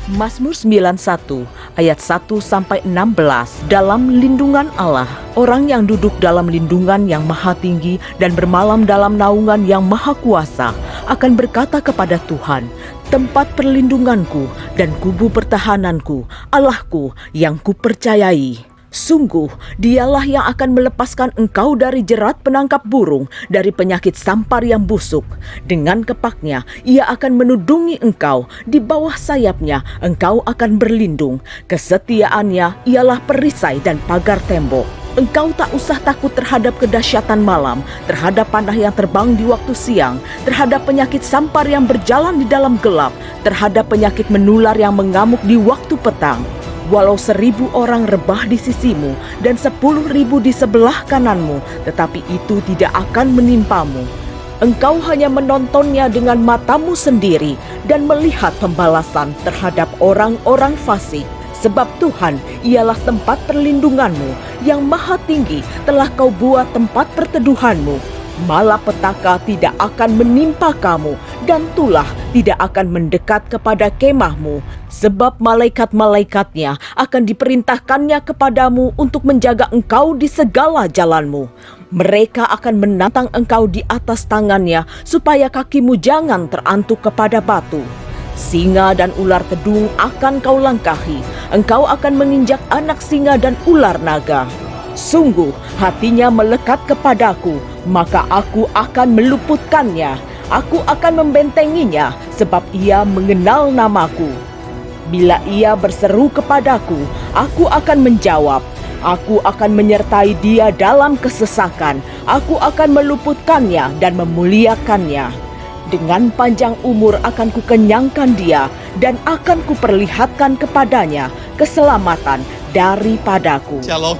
Mazmur 91 ayat 1-16. Dalam lindungan Allah, orang yang duduk dalam lindungan yang maha tinggi dan bermalam dalam naungan yang maha kuasa akan berkata kepada Tuhan, tempat perlindunganku dan kubu pertahananku, Allahku yang kupercayai. Sungguh, dialah yang akan melepaskan engkau dari jerat penangkap burung, dari penyakit sampar yang busuk. Dengan kepaknya, ia akan menudungi engkau. Di bawah sayapnya, engkau akan berlindung. Kesetiaannya ialah perisai dan pagar tembok. Engkau tak usah takut terhadap kedahsyatan malam, terhadap panah yang terbang di waktu siang, terhadap penyakit sampar yang berjalan di dalam gelap, terhadap penyakit menular yang mengamuk di waktu petang. Walau 1.000 orang rebah di sisimu dan 10.000 di sebelah kananmu, tetapi itu tidak akan menimpamu. Engkau hanya menontonnya dengan matamu sendiri dan melihat pembalasan terhadap orang-orang fasik. Sebab Tuhan ialah tempat perlindunganmu, yang maha tinggi telah kau buat tempat perteduhanmu. Malapetaka tidak akan menimpa kamu, dan tulah tidak akan mendekat kepada kemahmu. Sebab malaikat-malaikatnya akan diperintahkannya kepadamu untuk menjaga engkau di segala jalanmu. Mereka akan menantang engkau di atas tangannya, supaya kakimu jangan terantuk kepada batu. Singa dan ular kedung akan kau langkahi. Engkau akan menginjak anak singa dan ular naga. Sungguh hatinya melekat kepadaku, maka aku akan meluputkannya. Aku akan membentenginya, sebab ia mengenal namaku. Bila ia berseru kepadaku, aku akan menjawab. Aku akan menyertai dia dalam kesesakan. Aku akan meluputkannya dan memuliakannya. Dengan panjang umur akan kukenyangkan dia, dan akan kuperlihatkan kepadanya keselamatan daripadaku. Shalom.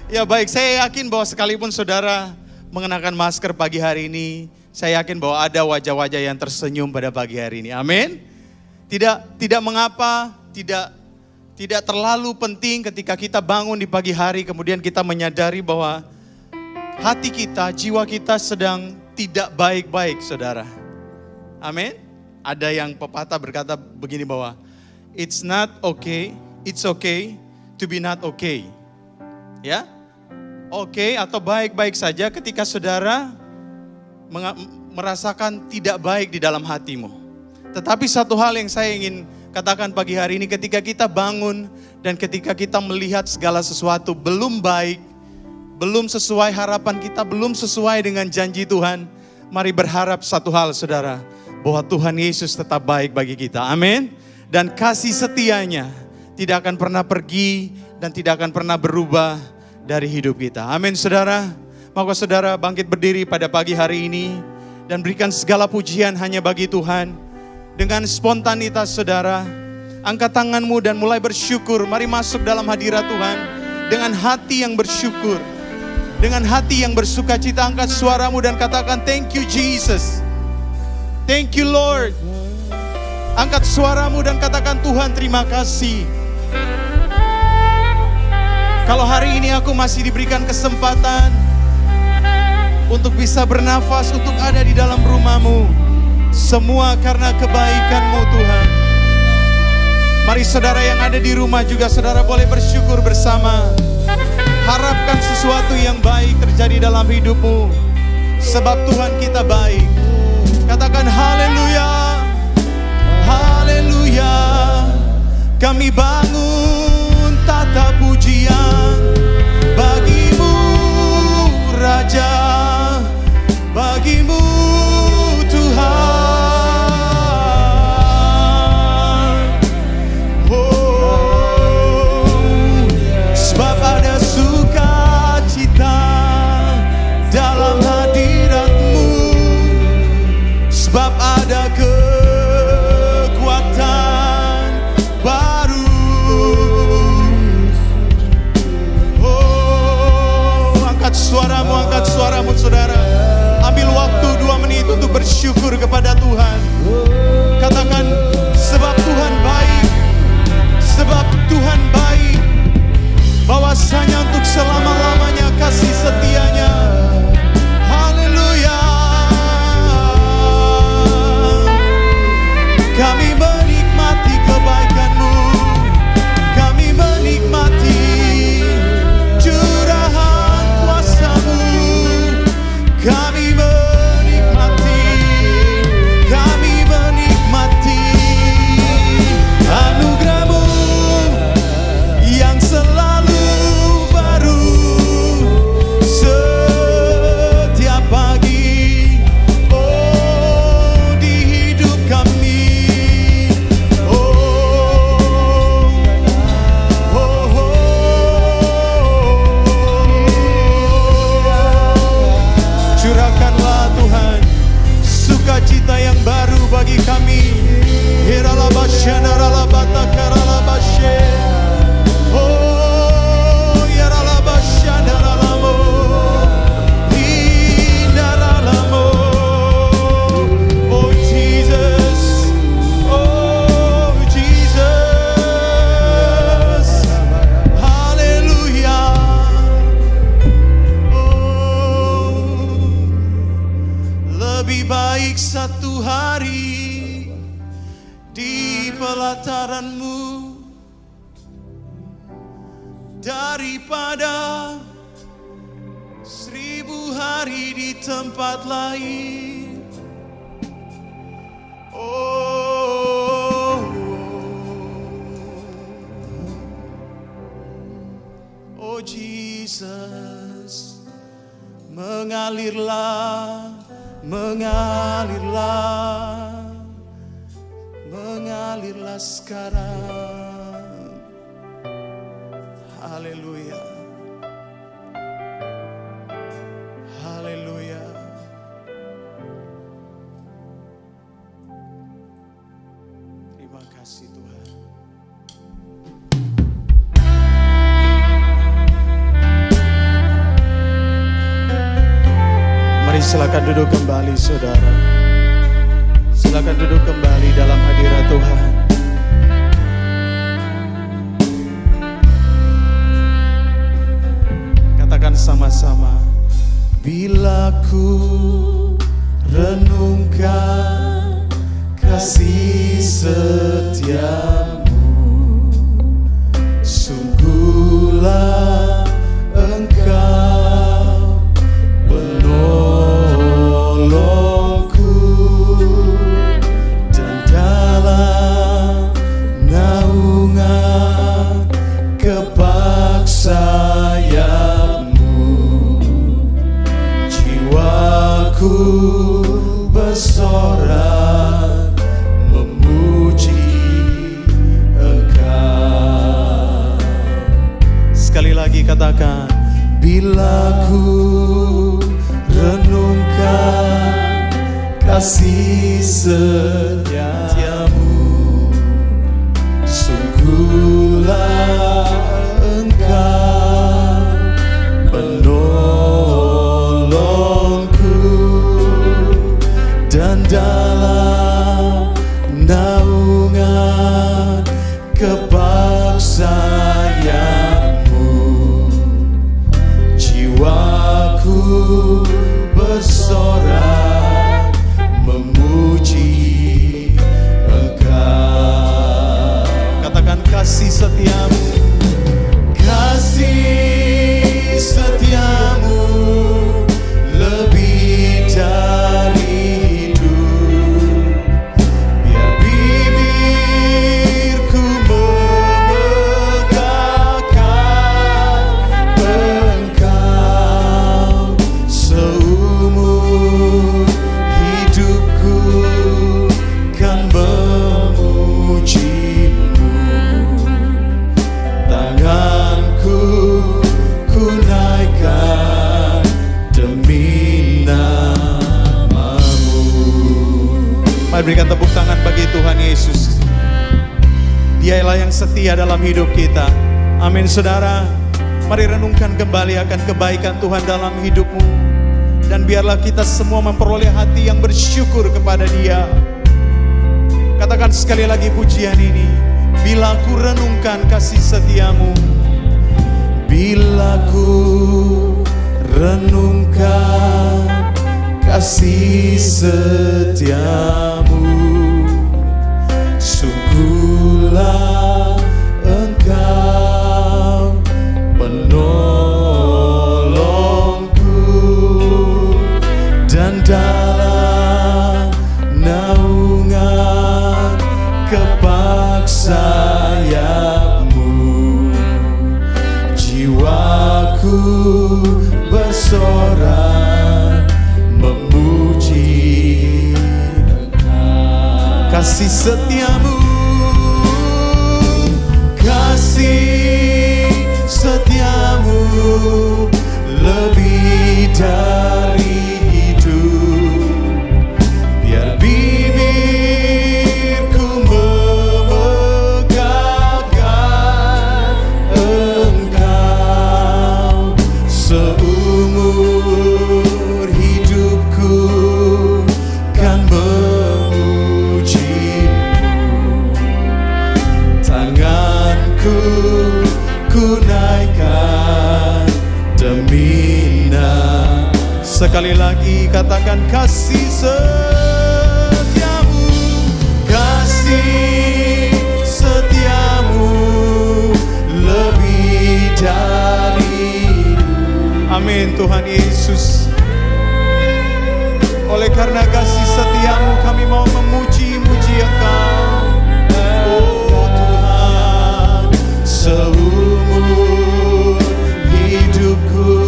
Ya baik, saya yakin bahwa sekalipun saudara mengenakan masker pagi hari ini, saya yakin bahwa ada wajah-wajah yang tersenyum pada pagi hari ini. Amin. Tidak mengapa, tidak terlalu penting ketika kita bangun di pagi hari, kemudian kita menyadari bahwa hati kita, jiwa kita sedang tidak baik-baik, saudara. Amin. Ada yang pepatah berkata begini bahwa it's not okay, it's okay to be not okay. Ya, oke atau baik-baik saja ketika saudara merasakan tidak baik di dalam hatimu. Tetapi satu hal yang saya ingin katakan pagi hari ini, ketika kita bangun dan ketika kita melihat segala sesuatu belum baik, belum sesuai harapan kita, belum sesuai dengan janji Tuhan, mari berharap satu hal, saudara, bahwa Tuhan Yesus tetap baik bagi kita. Amin. Dan kasih setianya tidak akan pernah pergi dan tidak akan pernah berubah dari hidup kita. Amin, saudara. Maka saudara bangkit berdiri pada pagi hari ini dan berikan segala pujian hanya bagi Tuhan. Dengan spontanitas saudara, angkat tanganmu dan mulai bersyukur. Mari masuk dalam hadirat Tuhan dengan hati yang bersyukur, dengan hati yang bersuka cita. Angkat suaramu dan katakan, thank you Jesus, thank you Lord. Angkat suaramu dan katakan, Tuhan terima kasih. Kalau hari ini aku masih diberikan kesempatan untuk bisa bernafas, untuk ada di dalam rumahmu, semua karena kebaikan-Mu Tuhan. Mari saudara yang ada di rumah juga, saudara boleh bersyukur bersama. Harapkan sesuatu yang baik terjadi dalam hidupmu, sebab Tuhan kita baik. Katakan haleluya, haleluya. Kami bangun tata pujian bagi-Mu Raja, bagi-Mu Tuhan. Oh, sebab ada sukacita dalam hadirat-Mu, sebab ada kekuatan baru. Oh, angkat suaramu saudara. Ambil waktu 2 menit untuk bersyukur kepada Tuhan. Katakan, sebab Tuhan baik, sebab Tuhan baik, bahwasanya untuk selama-lamanya kasih setianya. Haleluya. Kami menikmati kebajikan kasih-Mu daripada 1000 hari di tempat lain. Oh Jesus, mengalirlah, mengalirlah, mengalirlah sekarang. Haleluya, haleluya. Terima kasih Tuhan. Mari silakan duduk kembali saudara. Silakan duduk kembali dalam hadirat Tuhan. Katakan sama-sama. Bila ku renungkan kasih setiamu, sungguhlah Engkau penolongku, dan dalam naungan kepak sayap-Mu, jiwaku bersorak memuji Engkau. Sekali lagi katakan, bila ku renungkan kasih setiamu, sungguhlah Engkau penolongku, dan dalam naungan kepak sayap-Mu, jiwaku bersorak memuji Engkau. Katakan kasih setiamu, kasih setiamu lebih dari hidup. Biar bibirku memegahkan Engkau, seumur hidupku kan memuji-Mu. Tanganku ku naikkan demi nama-Mu. Mari berikan tepuk tangan bagi Tuhan Yesus. Dialah yang setia dalam hidup kita. Amin saudara. Mari renungkan kembali akan kebaikan Tuhan dalam hidupmu, dan biarlah kita semua memperoleh hati yang bersyukur kepada Dia. Katakan sekali lagi pujian ini. Bila ku renungkan kasih setiamu, bila ku renungkan kasih setiamu, sungguhlah Engkau penolongku, dan dalam naungan kepak sayap-Mu, jiwaku bersorak memuji Engkau. Kasih setiamu, kasih setiamu lebih dari hidup. Biar bibirku memegahkan Engkau, seumur hidupku kan memuji-Mu. Tanganku ku naikkan demi nama. Sekali lagi katakan kasih setiamu, kasih setia Tuhan Yesus. Oleh karena kasih setiamu kami mau memuji-muji Engkau. Oh Tuhan, seumur hidupku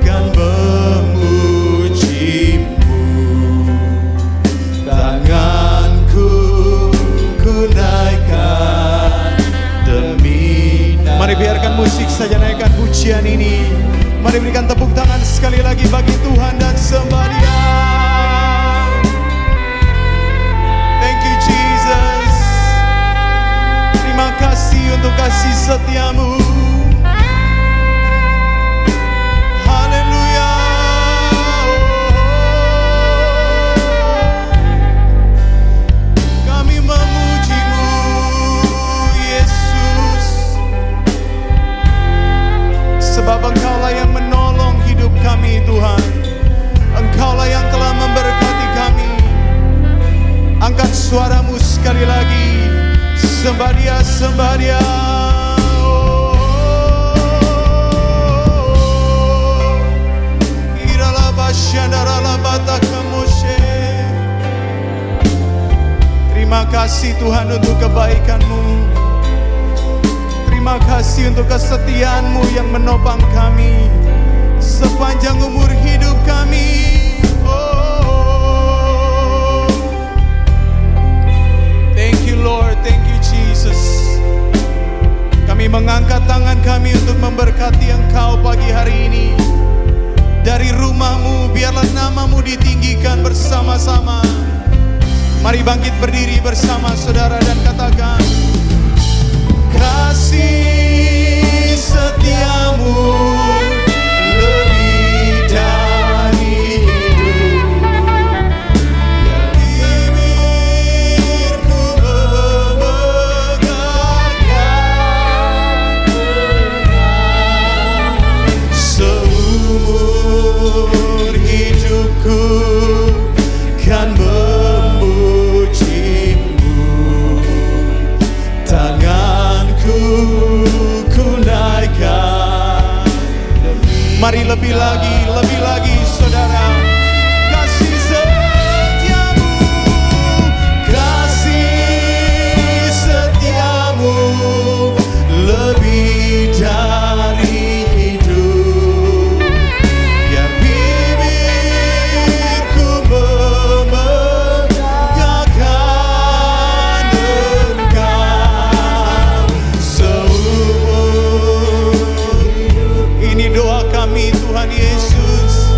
kan memuji-Mu. Tanganku ku naikkan demi. Mari biarkan musik saja naikkan pujian ini. Mari berikan tepuk tangan sekali lagi bagi Tuhan dan sembah Dia. Thank you Jesus. Terima kasih untuk kasih setiamu. Haleluya. Kami memuji-Mu Yesus. Sebab Engkaulah yang menolong hidup kami Tuhan. Engkaulah yang telah memberkati kami. Angkat suaramu sekali lagi. Sembah Dia, sembah Dia. Terima kasih Tuhan untuk kebaikan-Mu. Terima kasih untuk kesetiaan-Mu yang menopang kami sepanjang umur hidup kami. Oh, thank you Lord, thank you Jesus. Kami mengangkat tangan kami untuk memberkati Engkau pagi hari ini. Dari rumah-Mu biarlah nama-Mu ditinggikan bersama-sama. Mari bangkit berdiri bersama saudara dan katakan, kasih setiamu lebih dari hidup, yang bibirku memegangkan seumur hidupku kan mari lebih lagi saudara. Kasih setiamu, kasih setiamu lebih dari hidup, biar bibirku memegangkan Engkau seumur. Ini doa kami Tuhan Yesus.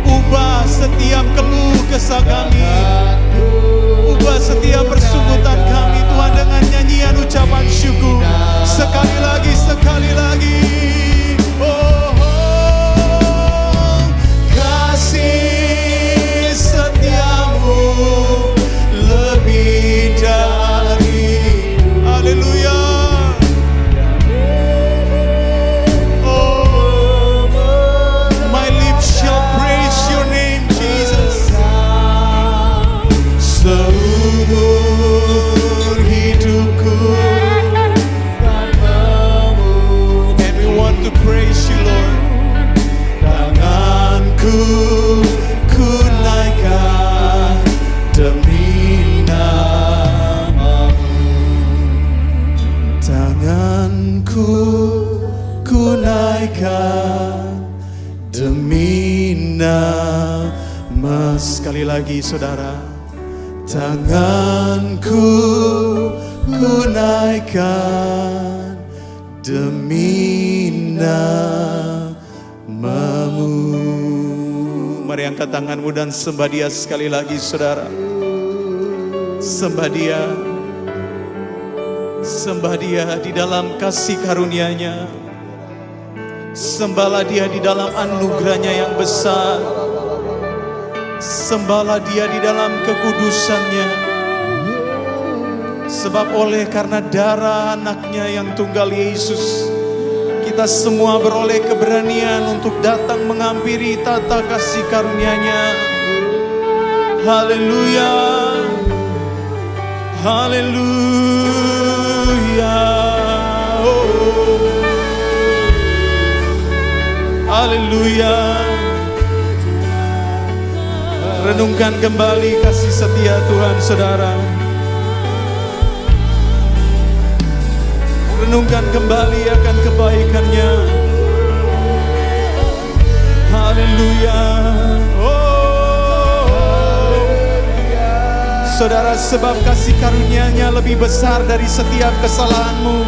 Ubah setiap keluh kesah kami, ubah setiap persungutan kami Tuhan dengan nyanyian ucapan syukur. Sekali lagi, sekali lagi. Oh, oh, kasih setiamu lebih dari. Haleluya. Seumur hidupku, and we want to praise you Lord. Tanganku ku naikkan demi nama-Mu. Tanganku ku naikkan demi nama. Sekali lagi saudara. Tanganku ku naikkan demi nama-Mu. Mari angkat tanganmu dan sembah Dia sekali lagi saudara. Sembah Dia. Sembah Dia di dalam kasih karunia-Nya. Sembahlah Dia di dalam anugerah-Nya yang besar. Sembahlah Dia di dalam kekudusan-Nya. Sebab oleh karena darah anak-Nya yang tunggal Yesus, kita semua beroleh keberanian untuk datang menghampiri tata kasih karunia-Nya. Haleluya. Haleluya. Oh. Haleluya. Renungkan kembali kasih setia Tuhan, saudara. Renungkan kembali akan kebaikannya. Haleluya. Saudara, sebab kasih karunia-Nya lebih besar dari setiap kesalahanmu,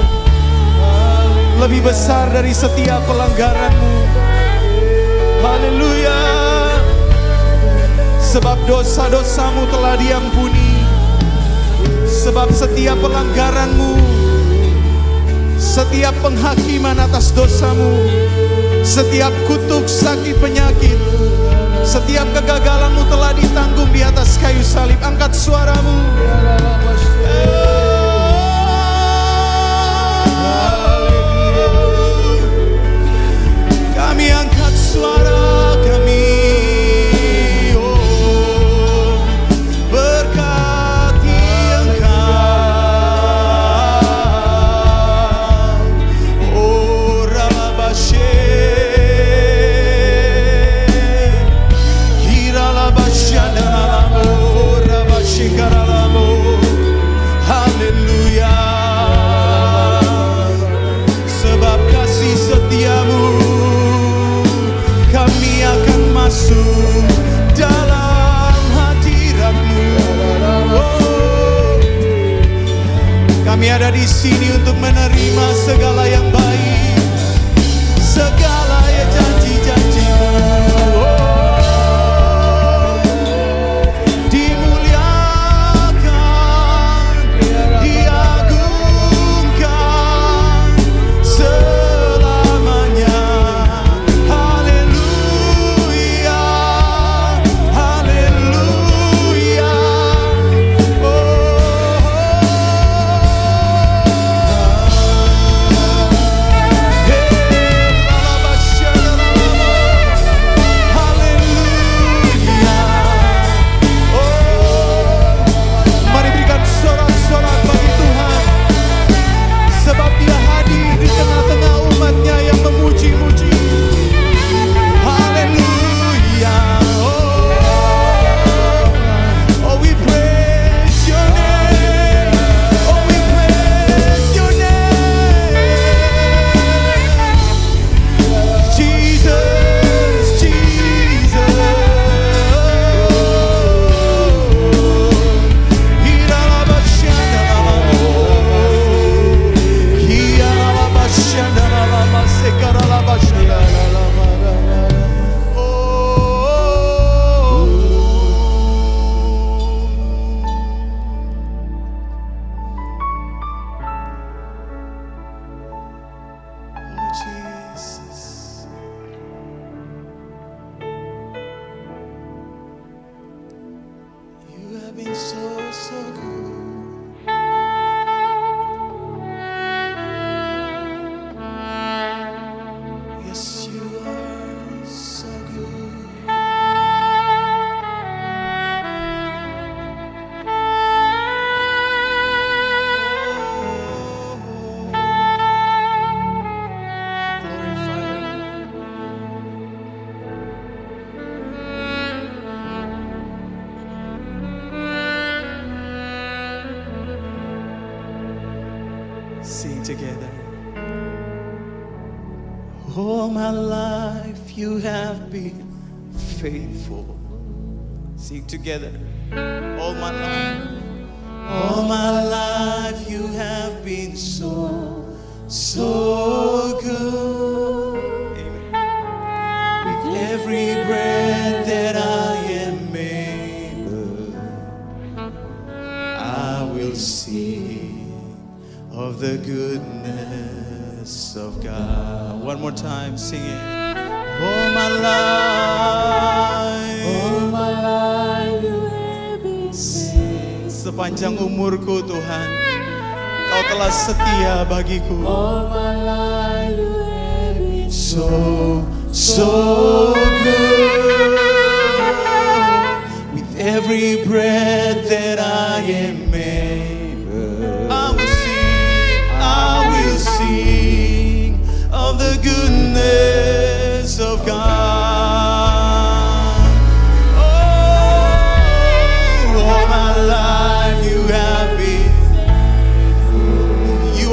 lebih besar dari setiap pelanggaranmu. Haleluya. Sebab dosa-dosamu telah diampuni, sebab setiap pelanggaranmu, setiap penghakiman atas dosamu, setiap kutuk, sakit, penyakit, setiap kegagalanmu telah ditanggung di atas kayu salib. Angkat suaramu. Kami angkat suara kami. Berkati Engkau. Rabashe. Haleluya. Sebab kasih setiamu, kami akan masuk dalam hadirat-Mu. Kami ada di sini untuk menerima segala yang baik, segala janji-janji-Mu. Sing together. All my life you have been faithful. Sing together. All my life you have been so good. Amen. With every breath that I am able, I will sing of the goodness of God. One more time, sing it. All my life you have been faithful. Sepanjang umurku Tuhan, Kau telah setia bagiku. All my life you have been so good. With every breath that I am able, I will sing of the goodness of God.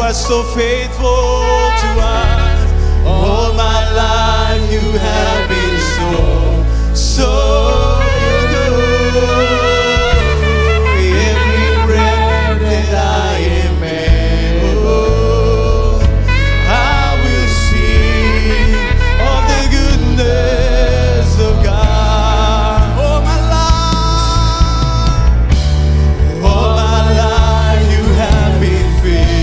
are so faithful to us. All my life you have been so, so good. Every breath that I am able, I will sing of the goodness of God. All my life you have been faithful.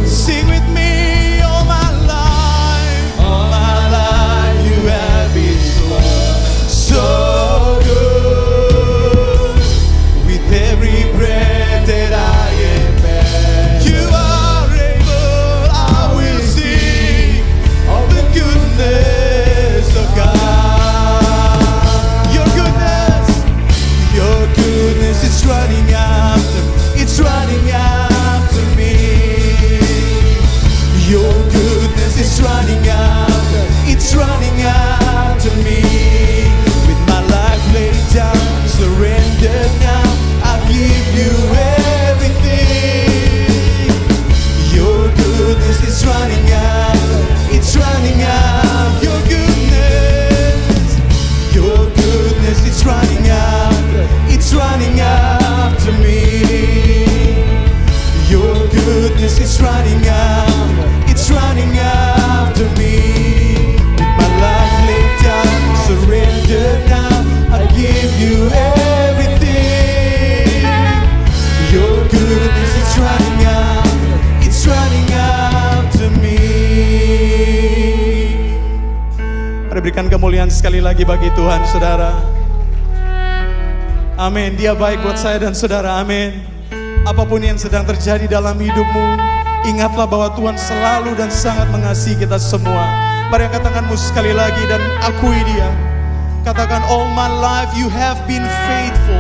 Sing with me, all my life you have been so, so good. With every breath that I am able, you are able. I will sing of the goodness of God. Your goodness is running after, it's running after me. Your goodness is running after, it's running after me. With my life laid down, surrendered now, I give you everything. Your goodness is running after, it's running after. Your goodness is running after, it's running after me. Your goodness is running after, it's running after me. With my life laid down, surrendered now, I give you everything. Your goodness is running after, it's running after me. Mari berikan kemuliaan sekali lagi bagi Tuhan, saudara. Amin. Dia baik buat saya dan saudara. Amin. Apapun yang sedang terjadi dalam hidupmu, ingatlah bahwa Tuhan selalu dan sangat mengasihi kita semua. Mari angkat tanganmu sekali lagi dan akui Dia. Katakan, all my life you have been faithful.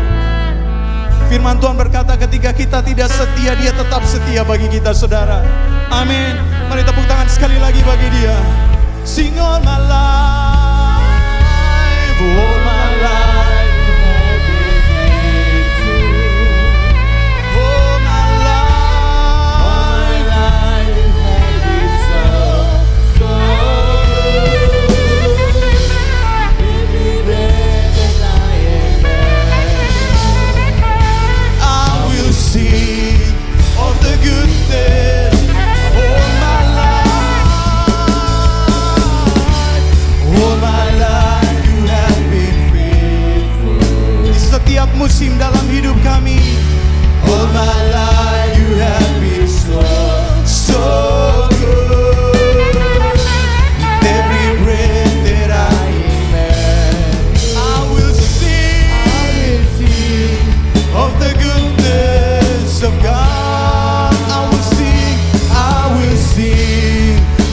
Firman Tuhan berkata, ketika kita tidak setia, Dia tetap setia bagi kita, saudara. Amin. Mari tepuk tangan sekali lagi bagi Dia. Sing all my life, all my life. Musim dalam hidup kami, all my life you have been so, so good. With every breath that I am, I will sing of the goodness of God. I will sing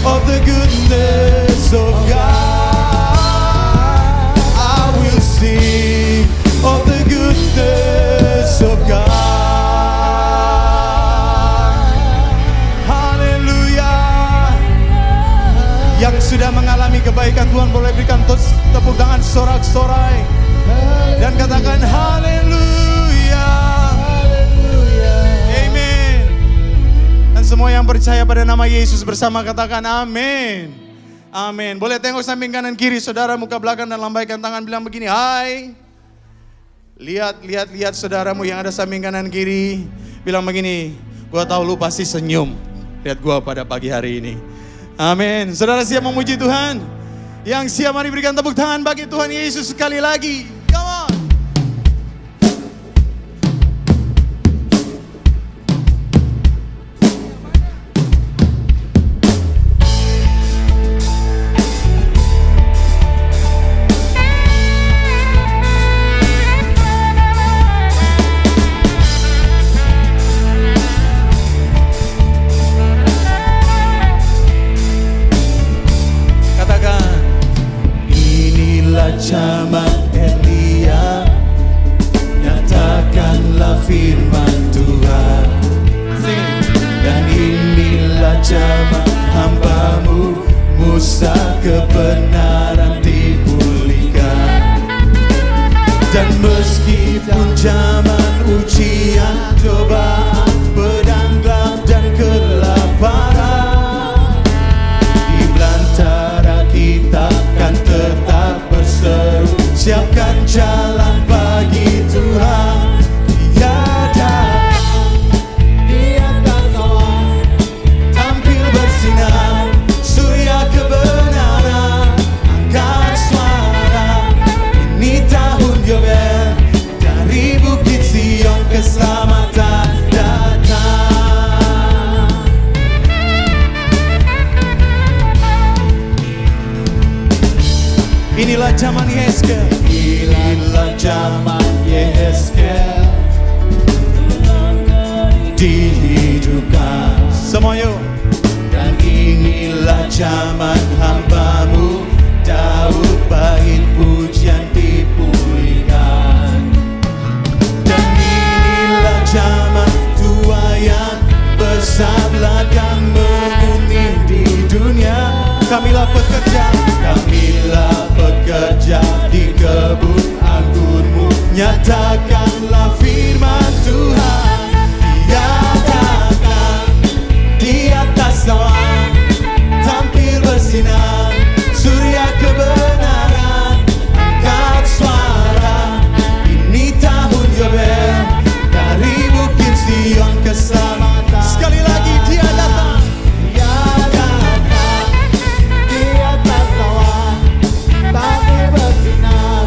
of the goodness of God. I will sing of the goodness of God. Haleluya. Yang sudah mengalami kebaikan Tuhan boleh berikan tepuk tangan sorak-sorai dan katakan haleluya. Amin. Dan semua yang percaya pada nama Yesus bersama katakan amin. Amin. Boleh tengok samping kanan kiri saudara, muka belakang, dan lambaikan tangan bilang begini, hai. Lihat saudaramu yang ada samping kanan kiri, bilang begini, gua tahu lu pasti senyum lihat gua pada pagi hari ini. Amin. Saudara siap memuji Tuhan? Yang siap mari berikan tepuk tangan bagi Tuhan Yesus sekali lagi. Come on. Zaman Eli Inilah zaman Yeskel. Inilah zaman Yeskel dihidupkan. Semua yuk. Dan inilah zaman hamba-Mu Daud, bait pujian dipulihkan. Dan inilah zaman tuayan besar ladang menguning di dunia. Kamilah pekerja, Kamilah pekerja di kebun anggur-Mu. Nyatakanlah firman Tuhan. Dia datang di atas awan, tampil bersinar, surya kebenaran. Angkat suara, ini tahun Yobel, dari Bukit Sion keselamatan. sekali lagi dia datang. Dia datang di atas awan, tampil bersinar,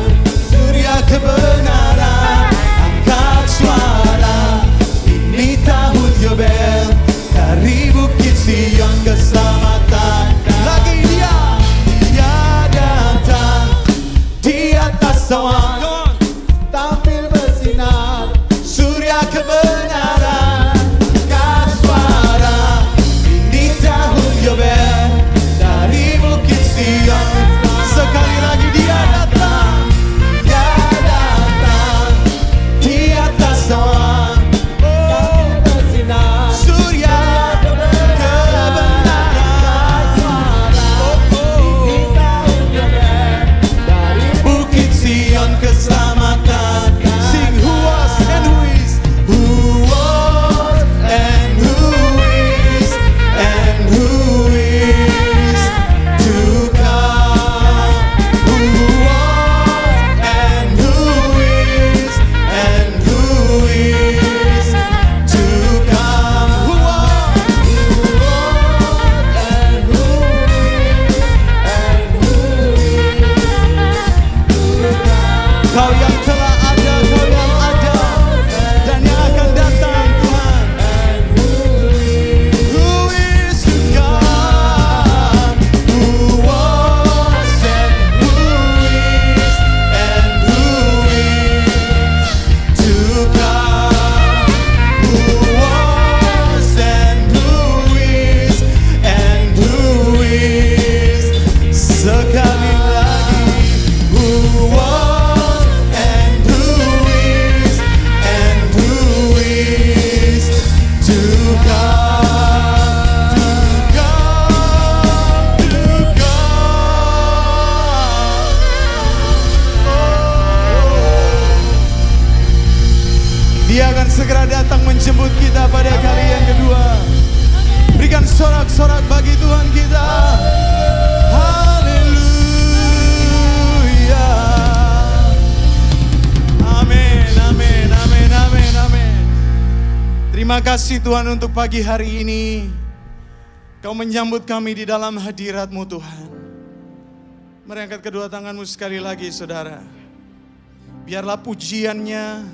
surya kebenaran. Angkat suara, ini tahun Yobel, dari Bukit Sion keselamatan. Lagi dia. Dia datang di atas awan, Come on. tampil bersinar, surya kebenaran. Angkat suara, ini tahun Yobel, dari Bukit Sion. Sekali lagi dia datang. Dia datang di atas awan, tampil bersinar, Surya kebenaran. ini tahun Yobel, dari Bukit Sion keselamatan. Sing who was and who is. Who was and who is and who is to come. Who was and who is and who is to come. Who was and who is and who is. Kau yang telah ada, kau yang ada, dan yang akan datang Tuhan. Who is to come? Who was and who is and who is to come? Who was and who is and who is. Sekali lagi, who was and who is and who is to come, to come, to come. Dia akan segera datang menjemput kita pada kali yang kedua. Berikan sorak-sorak bagi Tuhan kita. Haleluya. Amin, amin, amin, amin, amin. Terima kasih Tuhan untuk pagi hari ini. Kau menyambut kami di dalam hadirat-Mu Tuhan. Mari angkat kedua tanganmu sekali lagi saudara. Biarlah pujiannya,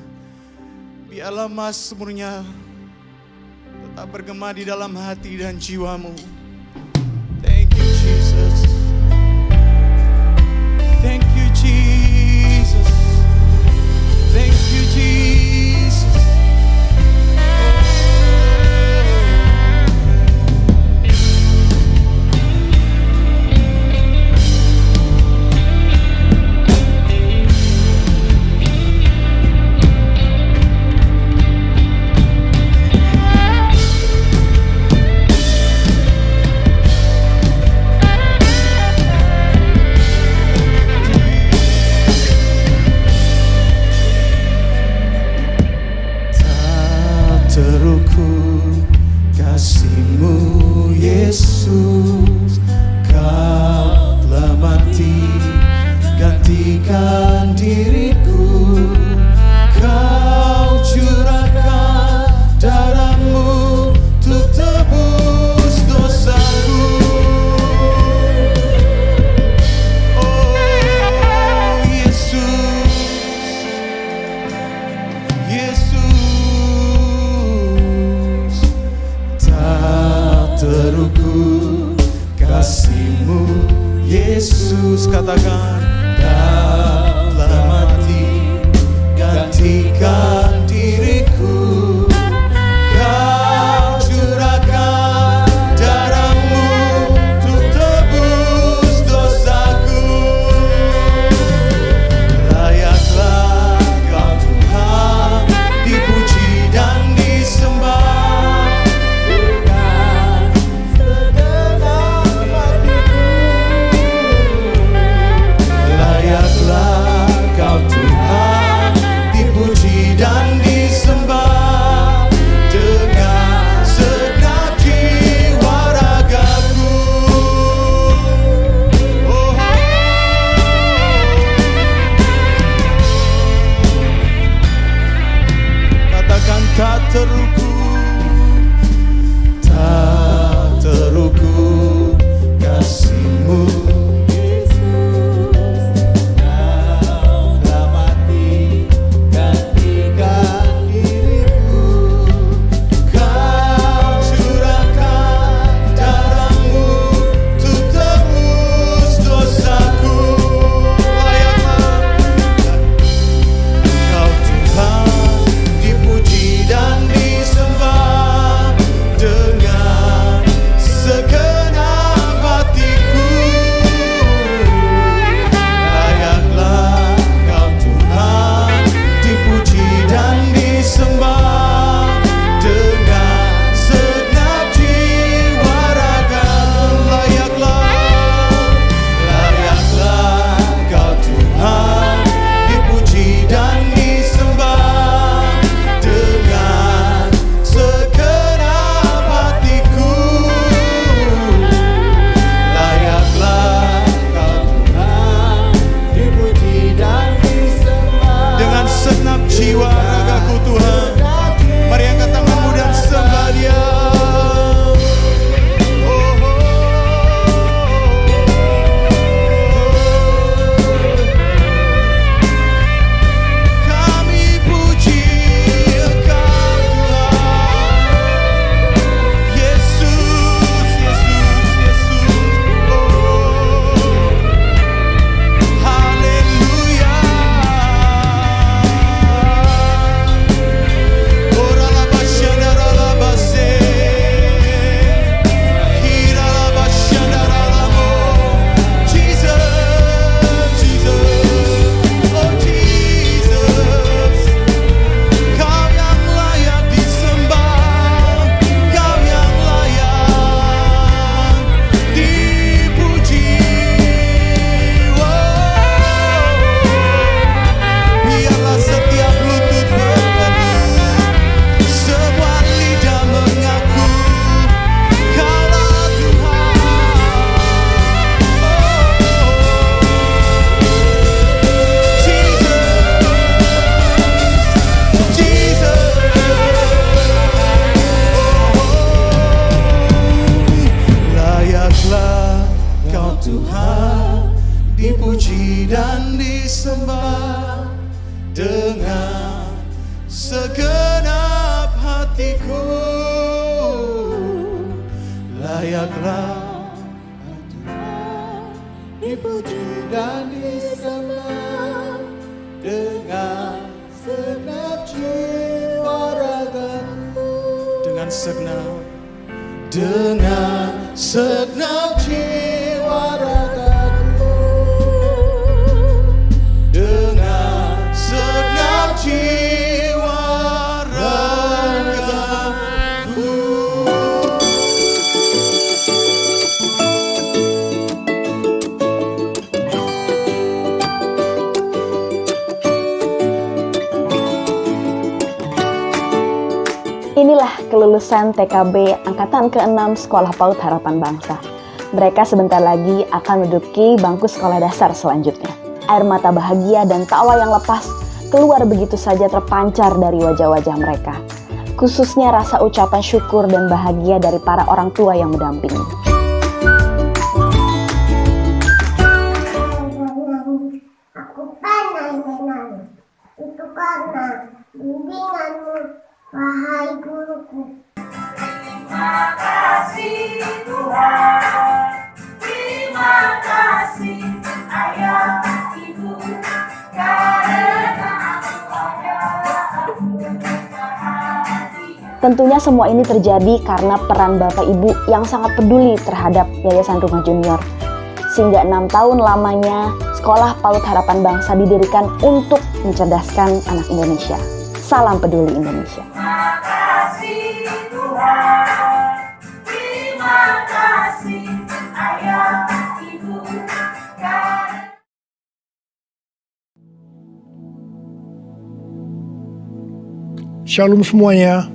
biarlah mazmurnya tetap bergema di dalam hati dan jiwamu. Thank you Jesus. Thank you Jesus. Thank you Jesus. Terukur kasih-Mu Yesus, Kau telah mati gantikan diriku. Kau curahkan darah-Mu untuk tebus dosaku. Oh Yesus, Yesus. Terukur kasih-Mu Yesus, katakan dalam hati, gantikan diriku. Kau curahkan darahmu untuk tebus dosaku. Layaklah Kau Tuhan, dipuji dan disembah dengan segenap hatiku. Layaklah Kau Tuhan, dipuji dan disembah dengan segenap jiwa ragaku. Oh, katakan tak terukur kasih-Mu. Dalam hati, gantikan diriku. Kau curahkan darahmu untuk tebus dosaku. Kau Tuhan, dipuji dan disembah dengan segenap hatiku. Layaklah Kau Tuhan, dipuji dan disembah dengan segenap jiwa ragaku. Layaklah Kau Tuhan, dipuji dan disembah dengan segenap hatiku. Layaklah Kau Tuhan, dipuji dan disembah dengan segenap jiwa ragaku Tuhan. Mari angkat tanganmu dan sembah Dia. Kami puji Engkau Tuhan, Yesus, Yesus, Yesus. Haleluya. Ora la bashandara la base, kira la bashandara la mo. Jesus, Jesus, oh Jesus. Kau yang layak disembah, Kau yang layak dipuji. Biarlah setiap lutut berkata, semua lidah mengaku, Kaulah Tuhan. Jesus, Jesus. Layaklah Kau Tuhan, dipuji dan disembah dengan segenap hatiku. Layaklah Kau Tuhan, dipuji dan disembah dengan segenap jiwa ragaku. Dengan segenap jiwa ragaku. Dengan segenap jiwa ragaku. Inilah kelulusan TKB Angkatan ke-6 Sekolah PAUD Harapan Bangsa. Mereka sebentar lagi akan menduduki bangku sekolah dasar selanjutnya. Air mata bahagia dan tawa yang lepas keluar begitu saja terpancar dari wajah-wajah mereka. Khususnya rasa ucapan syukur dan bahagia dari para orang tua yang mendampingi. Aku pandai menari, itu karena bimbinganmu, wahai guruku. Terima kasih Tuhan, terima kasih Ayah. Tentunya semua ini terjadi karena peran Bapak Ibu yang sangat peduli terhadap Yayasan Rumah Junior. Sehingga 6 tahun lamanya Sekolah PAUD Harapan Bangsa didirikan untuk mencerdaskan anak Indonesia. Salam peduli Indonesia. Terima kasih Tuhan, terima kasih Ayah, Ibu, Kak. Shalom semuanya.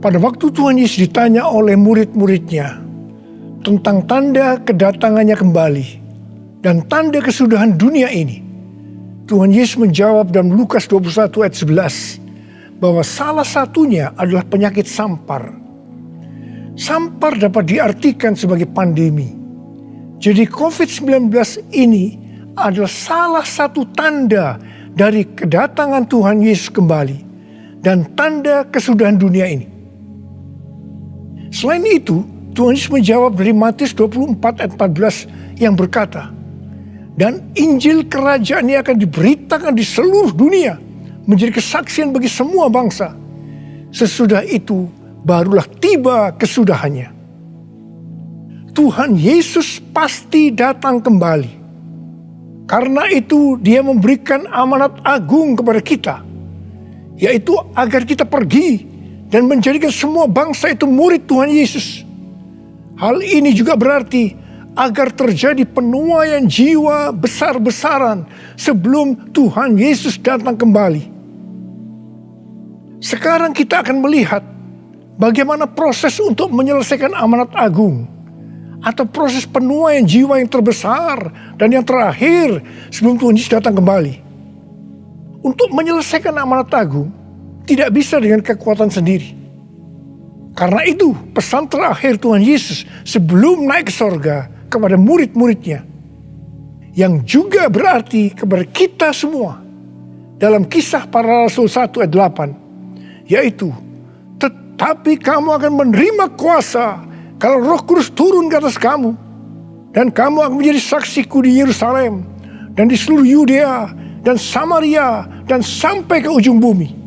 Pada waktu Tuhan Yesus ditanya oleh murid-muridnya tentang tanda kedatangannya kembali dan tanda kesudahan dunia ini, Tuhan Yesus menjawab dalam Lukas 21 ayat 11 bahwa salah satunya adalah penyakit sampar. Sampar dapat diartikan sebagai pandemi. Jadi COVID-19 ini adalah salah satu tanda dari kedatangan Tuhan Yesus kembali dan tanda kesudahan dunia ini. Selain itu, Tuhan Yesus menjawab dari Matius 24 ayat 14 yang berkata, dan Injil kerajaan ini akan diberitakan di seluruh dunia menjadi kesaksian bagi semua bangsa. Sesudah itu barulah tiba kesudahannya. Tuhan Yesus pasti datang kembali. Karena itu dia memberikan amanat agung kepada kita, yaitu agar kita pergi dan menjadikan semua bangsa itu murid Tuhan Yesus. Hal ini juga berarti agar terjadi penuaian jiwa besar-besaran sebelum Tuhan Yesus datang kembali. Sekarang kita akan melihat bagaimana proses untuk menyelesaikan amanat agung atau proses penuaian jiwa yang terbesar dan yang terakhir sebelum Tuhan Yesus datang kembali. Untuk menyelesaikan amanat agung tidak bisa dengan kekuatan sendiri. Karena itu pesan terakhir Tuhan Yesus sebelum naik ke sorga kepada murid-muridnya, yang juga berarti kepada kita semua dalam Kisah Para Rasul 1 ayat 8, yaitu, tetapi kamu akan menerima kuasa kalau Roh Kudus turun ke atas kamu, dan kamu akan menjadi saksiku di Yerusalem dan di seluruh Yudea dan Samaria dan sampai ke ujung bumi.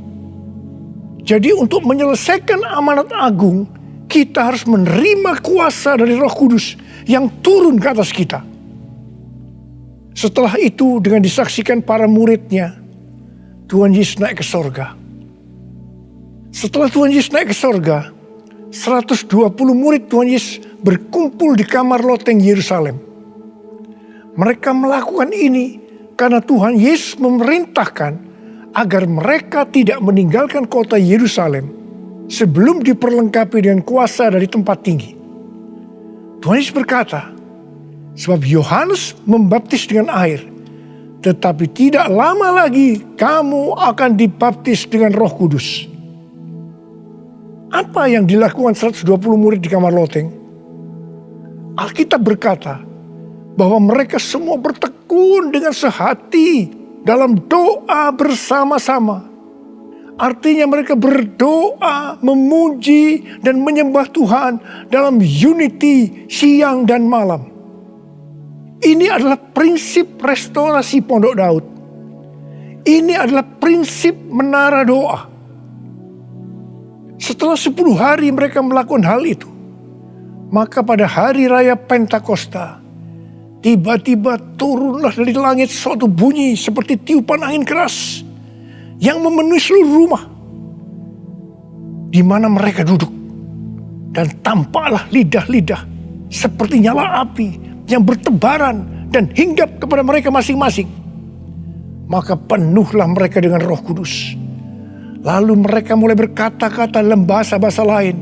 Jadi untuk menyelesaikan amanat agung, kita harus menerima kuasa dari Roh Kudus yang turun ke atas kita. Setelah itu dengan disaksikan para muridnya, Tuhan Yesus naik ke sorga. Setelah Tuhan Yesus naik ke sorga, 120 murid Tuhan Yesus berkumpul di kamar loteng Yerusalem. Mereka melakukan ini karena Tuhan Yesus memerintahkan agar mereka tidak meninggalkan kota Yerusalem sebelum diperlengkapi dengan kuasa dari tempat tinggi. Tuhan Yesus berkata, sebab Yohanes membaptis dengan air, tetapi tidak lama lagi kamu akan dibaptis dengan Roh Kudus. Apa yang dilakukan 120 murid di kamar loteng? Alkitab berkata bahwa mereka semua bertekun dengan sehati dalam doa bersama-sama. Artinya mereka berdoa, memuji dan menyembah Tuhan dalam unity siang dan malam. Ini adalah prinsip restorasi Pondok Daud. Ini adalah prinsip menara doa. Setelah 10 hari mereka melakukan hal itu, maka pada hari raya Pentakosta, tiba-tiba turunlah dari langit suatu bunyi seperti tiupan angin keras yang memenuhi seluruh rumah di mana mereka duduk. Dan tampaklah lidah-lidah seperti nyala api yang bertebaran dan hinggap kepada mereka masing-masing. Maka penuhlah mereka dengan Roh Kudus. Lalu mereka mulai berkata-kata dalam bahasa-bahasa lain,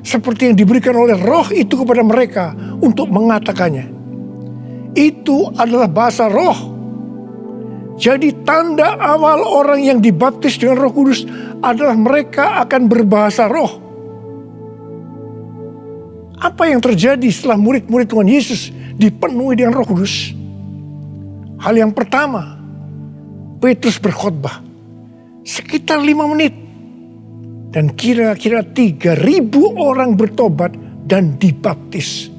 seperti yang diberikan oleh Roh itu kepada mereka untuk mengatakannya. Itu adalah bahasa roh. Jadi tanda awal orang yang dibaptis dengan Roh Kudus adalah mereka akan berbahasa roh. Apa yang terjadi setelah murid-murid Tuhan Yesus dipenuhi dengan Roh Kudus? Hal yang pertama, Petrus berkhotbah sekitar 5 menit. Dan kira-kira 3.000 orang bertobat dan dibaptis.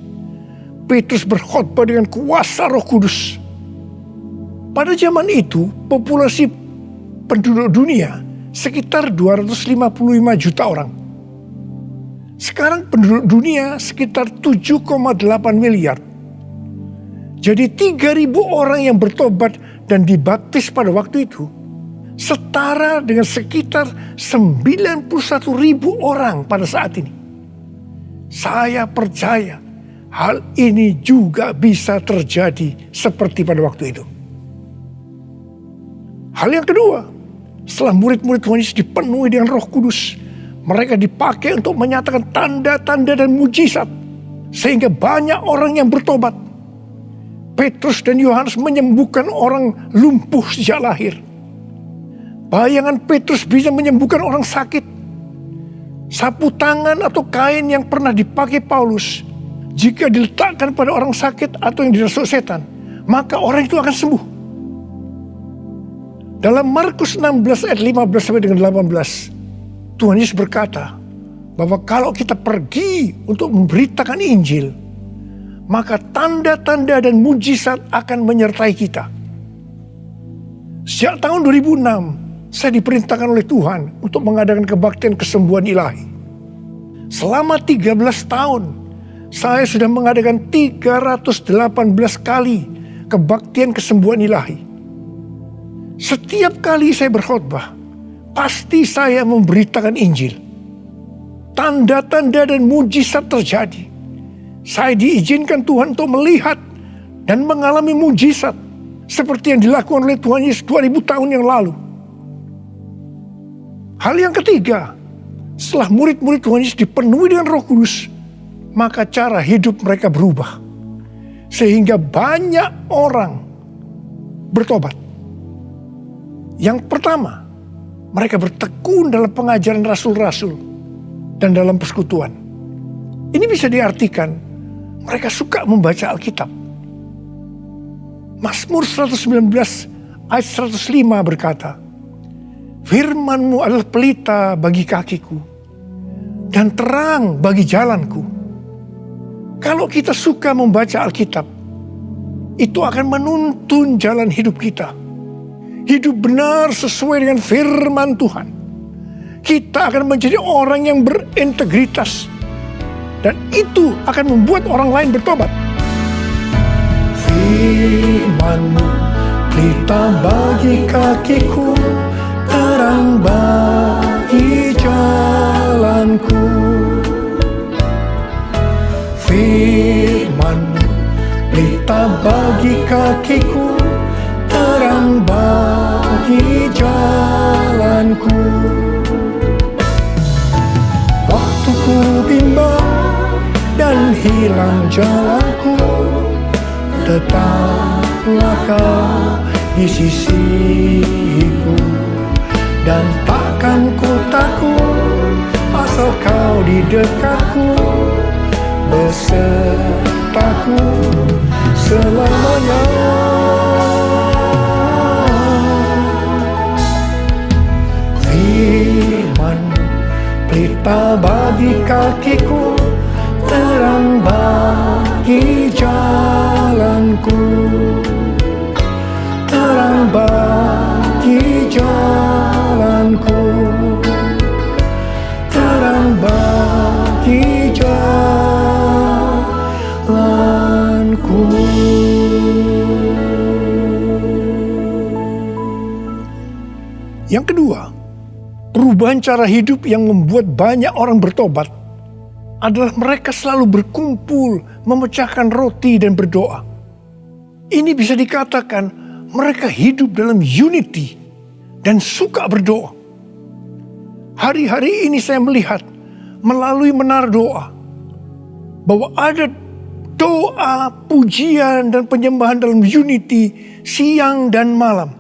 Petrus berkhotbah dengan kuasa Roh Kudus. Pada zaman itu, populasi penduduk dunia sekitar 255 juta orang. Sekarang penduduk dunia sekitar 7,8 miliar. Jadi 3.000 orang yang bertobat dan dibaptis pada waktu itu setara dengan sekitar 91.000 orang pada saat ini. Saya percaya hal ini juga bisa terjadi seperti pada waktu itu. Hal yang kedua, setelah murid-murid Tuhan Yesus dipenuhi dengan Roh Kudus, mereka dipakai untuk menyatakan tanda-tanda dan mujizat, sehingga banyak orang yang bertobat. Petrus dan Yohanes menyembuhkan orang lumpuh sejak lahir. Bayangan Petrus bisa menyembuhkan orang sakit. Sapu tangan atau kain yang pernah dipakai Paulus, jika diletakkan pada orang sakit atau yang dirasuk setan, maka orang itu akan sembuh. Dalam Markus 16 ayat 15 sampai dengan 18, Tuhan Yesus berkata bahwa kalau kita pergi untuk memberitakan Injil, maka tanda-tanda dan mujizat akan menyertai kita. Sejak tahun 2006, saya diperintahkan oleh Tuhan untuk mengadakan kebaktian kesembuhan ilahi. Selama 13 tahun, saya sudah mengadakan 318 kali kebaktian kesembuhan ilahi. Setiap kali saya berkhotbah, pasti saya memberitakan Injil. Tanda-tanda dan mujizat terjadi. Saya diizinkan Tuhan untuk melihat dan mengalami mujizat seperti yang dilakukan oleh Tuhan Yesus 2000 tahun yang lalu. Hal yang ketiga, setelah murid-murid Tuhan Yesus dipenuhi dengan Roh Kudus, maka cara hidup mereka berubah. Sehingga banyak orang bertobat. Yang pertama, mereka bertekun dalam pengajaran rasul-rasul dan dalam persekutuan. Ini bisa diartikan mereka suka membaca Alkitab. Mazmur 119 ayat 105 berkata, "Firman-Mu adalah pelita bagi kakiku dan terang bagi jalanku." Kalau kita suka membaca Alkitab, itu akan menuntun jalan hidup kita. Hidup benar sesuai dengan firman Tuhan. Kita akan menjadi orang yang berintegritas. Dan itu akan membuat orang lain bertobat. Firman-Mu pelita bagi kakiku, terang bagi jalanku. Firman-Mu pelita bagi kakiku, terang bagi jalanku. Waktu ku bimbang dan hilang jalanku, tetaplah Kau di sisiku. Dan takkan ku takut asal Kau di dekatku, besertaku selamanya. Firman-Mu pelita bagi kakiku, terang bagi jalanku. Terang bagi jalanku. Terang bagi jalanku. Yang kedua, perubahan cara hidup yang membuat banyak orang bertobat adalah mereka selalu berkumpul, memecahkan roti dan berdoa. Ini bisa dikatakan mereka hidup dalam unity dan suka berdoa. Hari-hari ini saya melihat melalui menara doa bahwa ada doa, pujian dan penyembahan dalam unity siang dan malam.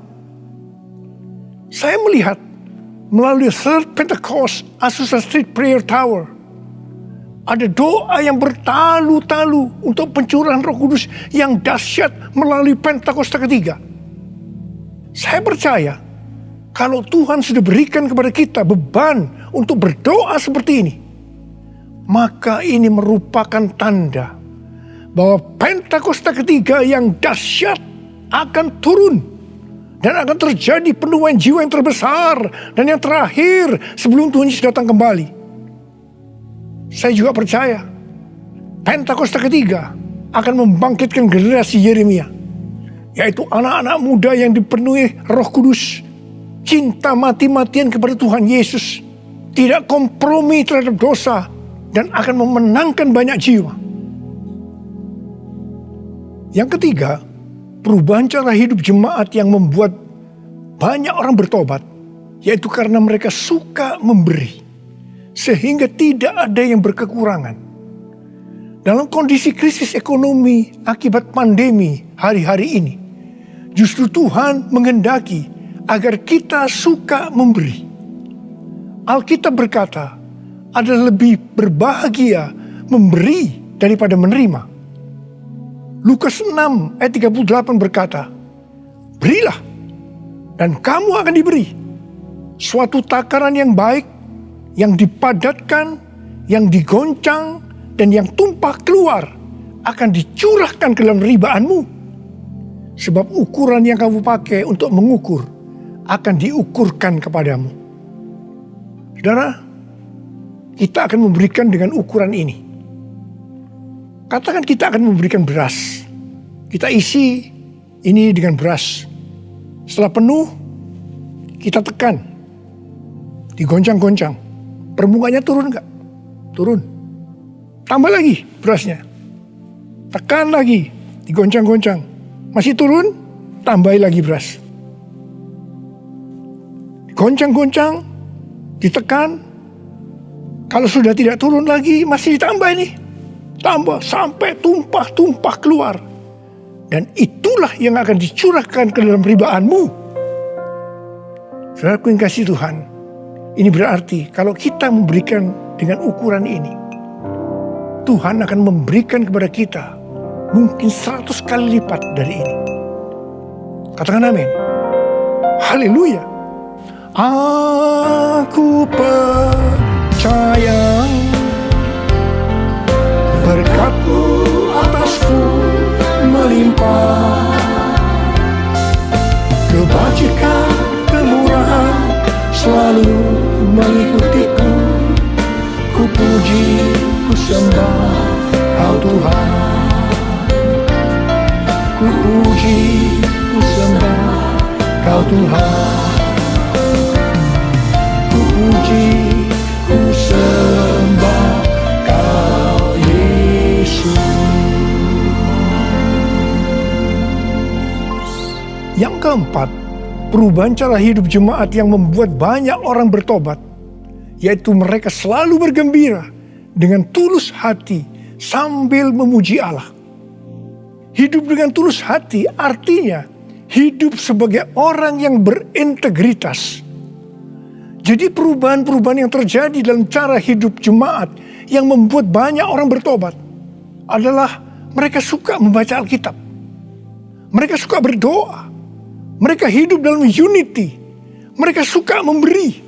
Saya melihat melalui Third Pentecost Azusa Street Prayer Tower, ada doa yang bertalu-talu untuk pencurahan Roh Kudus yang dahsyat melalui Pentakosta ketiga. Saya percaya kalau Tuhan sudah berikan kepada kita beban untuk berdoa seperti ini, maka ini merupakan tanda bahwa Pentakosta ketiga yang dahsyat akan turun Dan akan terjadi penuaian jiwa yang terbesar dan yang terakhir sebelum Tuhan Yesus datang kembali. Saya juga percaya Pentakosta ketiga akan membangkitkan generasi Yeremia, yaitu anak-anak muda yang dipenuhi Roh Kudus, cinta mati-matian kepada Tuhan Yesus, tidak kompromi terhadap dosa, dan akan memenangkan banyak jiwa. Yang ketiga, perubahan cara hidup jemaat yang membuat banyak orang bertobat, yaitu karena mereka suka memberi, sehingga tidak ada yang berkekurangan. Dalam kondisi krisis ekonomi akibat pandemi hari-hari ini, justru Tuhan menghendaki agar kita suka memberi. Alkitab berkata, adalah lebih berbahagia memberi daripada menerima. Lukas 6 ayat 38 berkata, berilah dan kamu akan diberi. Suatu takaran yang baik, yang dipadatkan, yang digoncang, dan yang tumpah keluar akan dicurahkan ke dalam ribaanmu. Sebab ukuran yang kamu pakai untuk mengukur akan diukurkan kepadamu. Saudara, kita akan memberikan dengan ukuran ini. Katakan kita akan memberikan beras. Kita isi ini dengan beras. Setelah penuh, kita tekan. Digoncang-goncang. Permukaannya turun enggak? Turun. Tambah lagi berasnya. Tekan lagi. Digoncang-goncang. Masih turun, tambahi lagi beras. Digoncang-goncang, ditekan. Kalau sudah tidak turun lagi, masih ditambah ini. Tambah sampai tumpah-tumpah keluar. Dan itulah yang akan dicurahkan ke dalam ribaanmu. Saudaraku yang kasih Tuhan, ini berarti kalau kita memberikan dengan ukuran ini, Tuhan akan memberikan kepada kita mungkin 100 kali lipat dari ini. Katakan amin. Haleluya. Aku percaya berkat-Mu atasku melimpah, kebajikan, kemurahan selalu mengikutiku. Ku puji, ku sembah Kau Tuhan. Ku puji, ku sembah Kau Tuhan. Ku puji, ku sembah Kau Yesus. Yang keempat, perubahan cara hidup jemaat yang membuat banyak orang bertobat, yaitu mereka selalu bergembira dengan tulus hati sambil memuji Allah. Hidup dengan tulus hati artinya hidup sebagai orang yang berintegritas. Jadi perubahan-perubahan yang terjadi dalam cara hidup jemaat yang membuat banyak orang bertobat adalah mereka suka membaca Alkitab. Mereka suka berdoa. Mereka hidup dalam unity. Mereka suka memberi.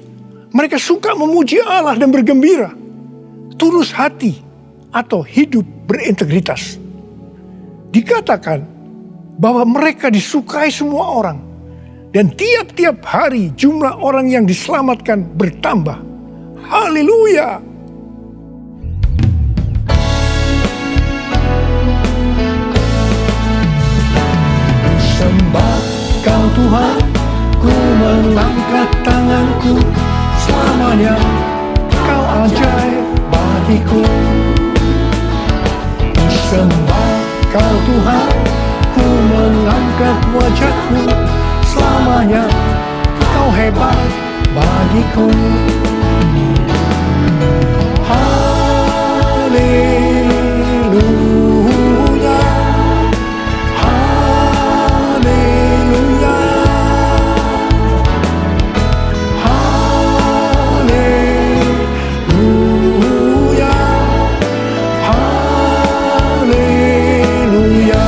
Mereka suka memuji Allah dan bergembira. Tulus hati atau hidup berintegritas. Dikatakan bahwa mereka disukai semua orang. Dan tiap-tiap hari jumlah orang yang diselamatkan bertambah. Haleluya. Sembah Kau Tuhan, ku mengangkat tanganku. Selamanya Kau ajaib bagiku. Ku sembah Kau Tuhan, ku mengangkat wajahku. Selamanya Kau hebat bagiku. Haleluya, haleluya, haleluya, haleluya. Haleluya,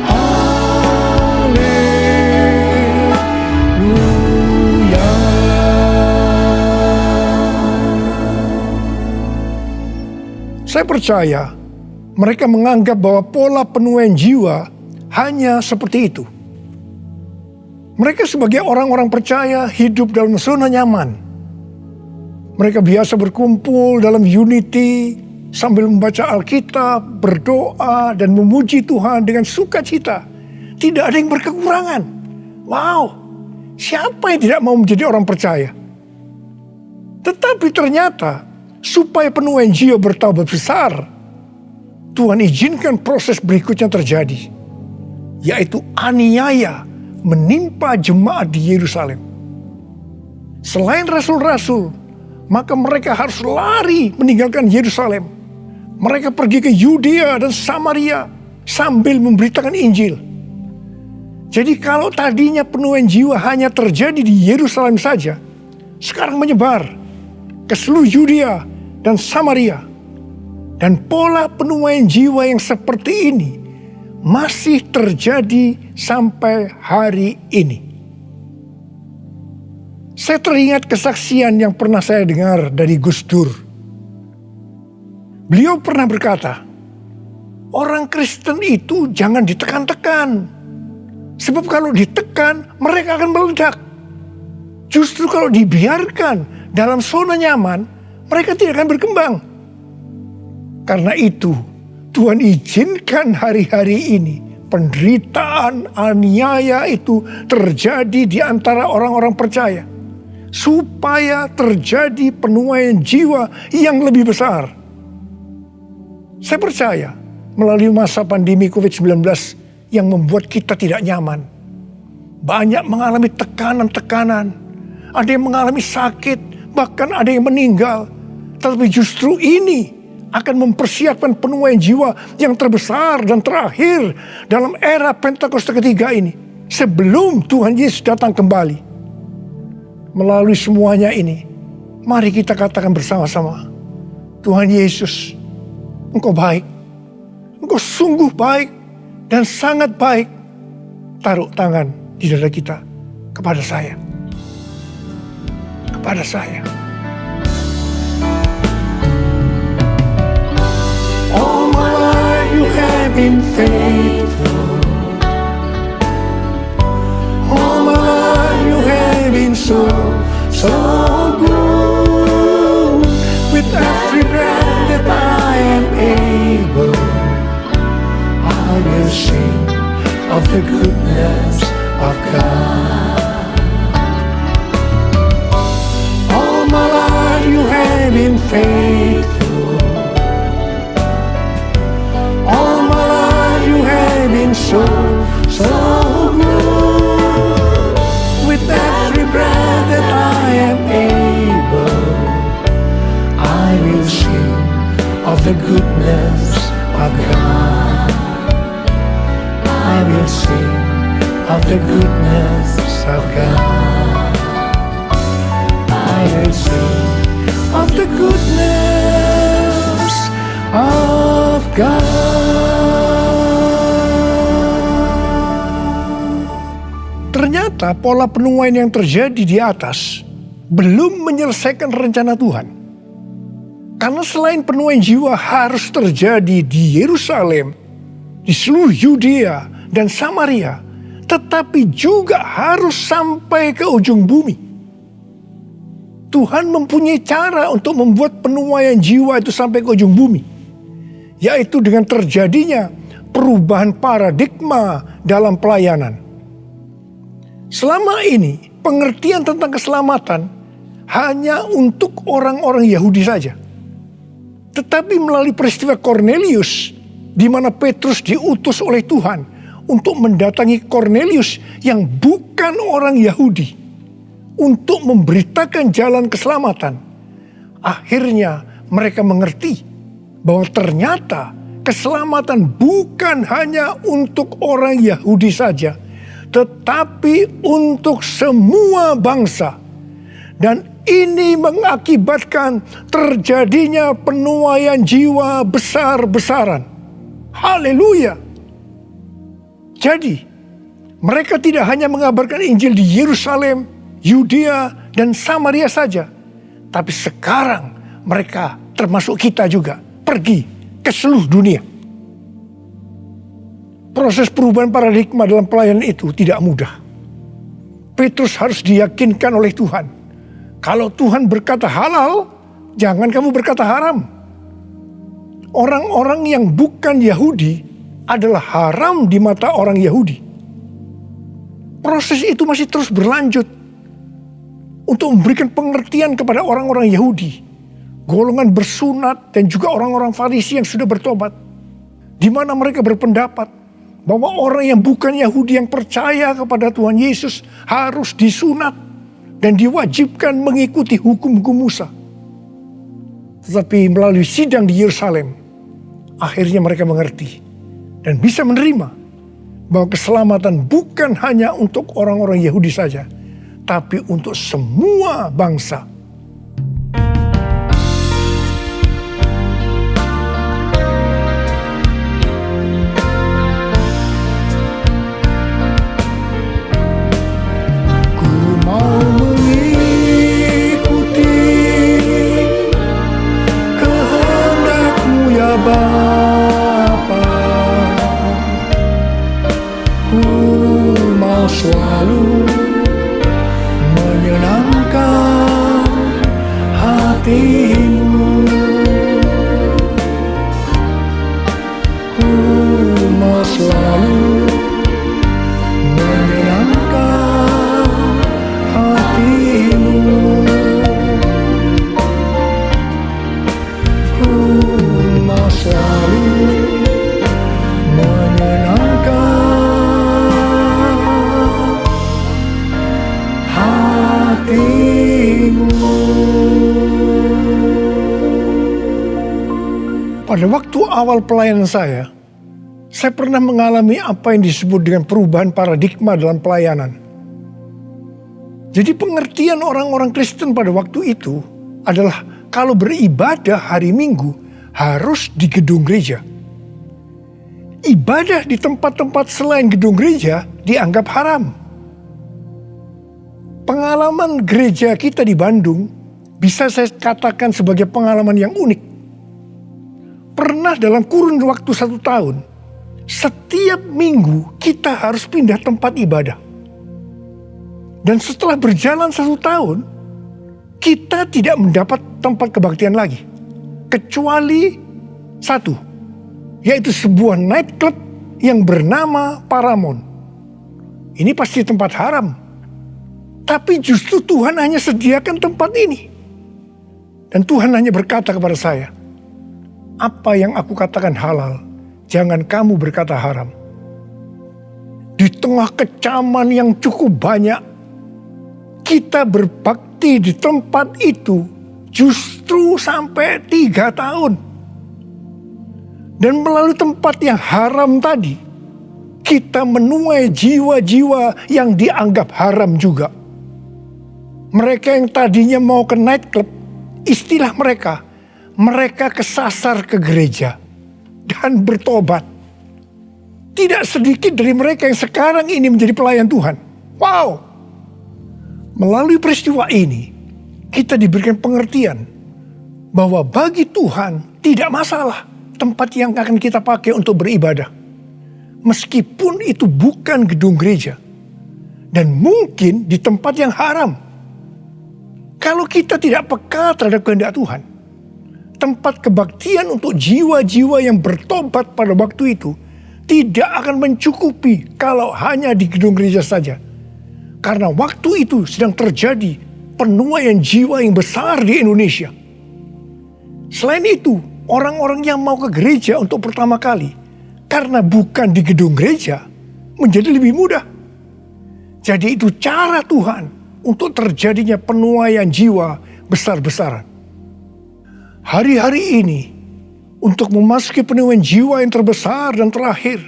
haleluya. Saya percaya mereka menganggap bahwa pola penuaian jiwa hanya seperti itu. Mereka sebagai orang-orang percaya hidup dalam zona nyaman. Mereka biasa berkumpul dalam unity sambil membaca Alkitab, berdoa, dan memuji Tuhan dengan sukacita. Tidak ada yang berkekurangan. Wow, siapa yang tidak mau menjadi orang percaya? Tetapi ternyata supaya penuaian jiwa bertambah besar, Tuhan izinkan proses berikutnya terjadi, yaitu aniaya menimpa jemaat di Yerusalem. Selain rasul-rasul, maka mereka harus lari meninggalkan Yerusalem. Mereka pergi ke Yudea dan Samaria sambil memberitakan Injil. Jadi kalau tadinya penuaian jiwa hanya terjadi di Yerusalem saja, sekarang menyebar ke seluruh Yudea dan Samaria. Dan pola penuaian jiwa yang seperti ini masih terjadi sampai hari ini. Saya teringat kesaksian yang pernah saya dengar dari Gus Dur. Beliau pernah berkata, orang Kristen itu jangan ditekan-tekan. Sebab kalau ditekan, mereka akan meledak. Justru kalau dibiarkan dalam zona nyaman, mereka tidak akan berkembang. Karena itu, Tuhan izinkan hari-hari ini penderitaan, aniaya itu terjadi di antara orang-orang percaya. Supaya terjadi penuaian jiwa yang lebih besar. Saya percaya melalui masa pandemi COVID-19 yang membuat kita tidak nyaman. Banyak mengalami tekanan-tekanan. Ada yang mengalami sakit, bahkan ada yang meninggal. Tetapi justru ini akan mempersiapkan penuaian jiwa yang terbesar dan terakhir dalam era Pentakosta ketiga ini. Sebelum Tuhan Yesus datang kembali. Melalui semuanya ini, mari kita katakan bersama-sama, Tuhan Yesus, Engkau baik. Engkau sungguh baik dan sangat baik. Taruh tangan di dada kita kepada saya. Kepada saya. All my life you have been faithful. All my life you have been so good. With every breath that I am able, I will sing of the goodness of God. All my life you have been faithful. All my life you have been so good. With every breath that I am able, I will sing of the goodness of God. I will sing of the goodness of God. I will sing of the goodness of God. Ternyata pola penuaian yang terjadi di atas belum menyelesaikan rencana Tuhan. Karena selain penuaian jiwa harus terjadi di Yerusalem, di seluruh Yudea dan Samaria, tetapi juga harus sampai ke ujung bumi. Tuhan mempunyai cara untuk membuat penuaian jiwa itu sampai ke ujung bumi, yaitu dengan terjadinya perubahan paradigma dalam pelayanan. Selama ini pengertian tentang keselamatan hanya untuk orang-orang Yahudi saja. Tetapi melalui peristiwa Kornelius, di mana Petrus diutus oleh Tuhan untuk mendatangi Kornelius yang bukan orang Yahudi, untuk memberitakan jalan keselamatan. Akhirnya mereka mengerti bahwa ternyata keselamatan bukan hanya untuk orang Yahudi saja, tetapi untuk semua bangsa. Dan ini mengakibatkan terjadinya penuaian jiwa besar-besaran. Haleluya. Jadi, mereka tidak hanya mengabarkan Injil di Yerusalem, Yudea, dan Samaria saja. Tapi sekarang mereka termasuk kita juga pergi ke seluruh dunia. Proses perubahan paradigma dalam pelayanan itu tidak mudah. Petrus harus diyakinkan oleh Tuhan. Kalau Tuhan berkata halal, jangan kamu berkata haram. Orang-orang yang bukan Yahudi adalah haram di mata orang Yahudi. Proses itu masih terus berlanjut untuk memberikan pengertian kepada orang-orang Yahudi, golongan bersunat dan juga orang-orang Farisi yang sudah bertobat, di mana mereka berpendapat bahwa orang yang bukan Yahudi yang percaya kepada Tuhan Yesus harus disunat dan diwajibkan mengikuti hukum-hukum Musa. Tetapi melalui sidang di Yerusalem, akhirnya mereka mengerti dan bisa menerima bahwa keselamatan bukan hanya untuk orang-orang Yahudi saja, tapi untuk semua bangsa. Selalu menyenangkan hatimu. Ku mau selalu menyenangkan hatimu. Ku mau selalu menyenangkan Pada waktu awal pelayanan saya pernah mengalami apa yang disebut dengan perubahan paradigma dalam pelayanan. Jadi pengertian orang-orang Kristen pada waktu itu adalah kalau beribadah hari Minggu harus di gedung gereja. Ibadah di tempat-tempat selain gedung gereja dianggap haram. Pengalaman gereja kita di Bandung bisa saya katakan sebagai pengalaman yang unik. Pernah dalam kurun waktu 1 tahun, setiap minggu kita harus pindah tempat ibadah. Dan setelah berjalan 1 tahun, kita tidak mendapat tempat kebaktian lagi. Kecuali satu, yaitu sebuah nightclub yang bernama Paramount. Ini pasti tempat haram. Tapi justru Tuhan hanya sediakan tempat ini. Dan Tuhan hanya berkata kepada saya, apa yang aku katakan halal, jangan kamu berkata haram. Di tengah kecaman yang cukup banyak, kita berbakti di tempat itu justru sampai 3 tahun. Dan melalui tempat yang haram tadi, kita menuai jiwa-jiwa yang dianggap haram juga. Mereka yang tadinya mau ke nightclub, istilah mereka kesasar ke gereja dan bertobat. Tidak sedikit dari mereka yang sekarang ini menjadi pelayan Tuhan. Wow! Melalui peristiwa ini, kita diberikan pengertian bahwa bagi Tuhan tidak masalah tempat yang akan kita pakai untuk beribadah. Meskipun itu bukan gedung gereja dan mungkin di tempat yang haram. Kalau kita tidak peka terhadap kehendak Tuhan, tempat kebaktian untuk jiwa-jiwa yang bertobat pada waktu itu tidak akan mencukupi kalau hanya di gedung gereja saja. Karena waktu itu sedang terjadi penuaian jiwa yang besar di Indonesia. Selain itu, orang-orang yang mau ke gereja untuk pertama kali, karena bukan di gedung gereja, menjadi lebih mudah. Jadi itu cara Tuhan untuk terjadinya penuaian jiwa besar-besaran. Hari-hari ini, untuk memasuki penuaian jiwa yang terbesar dan terakhir,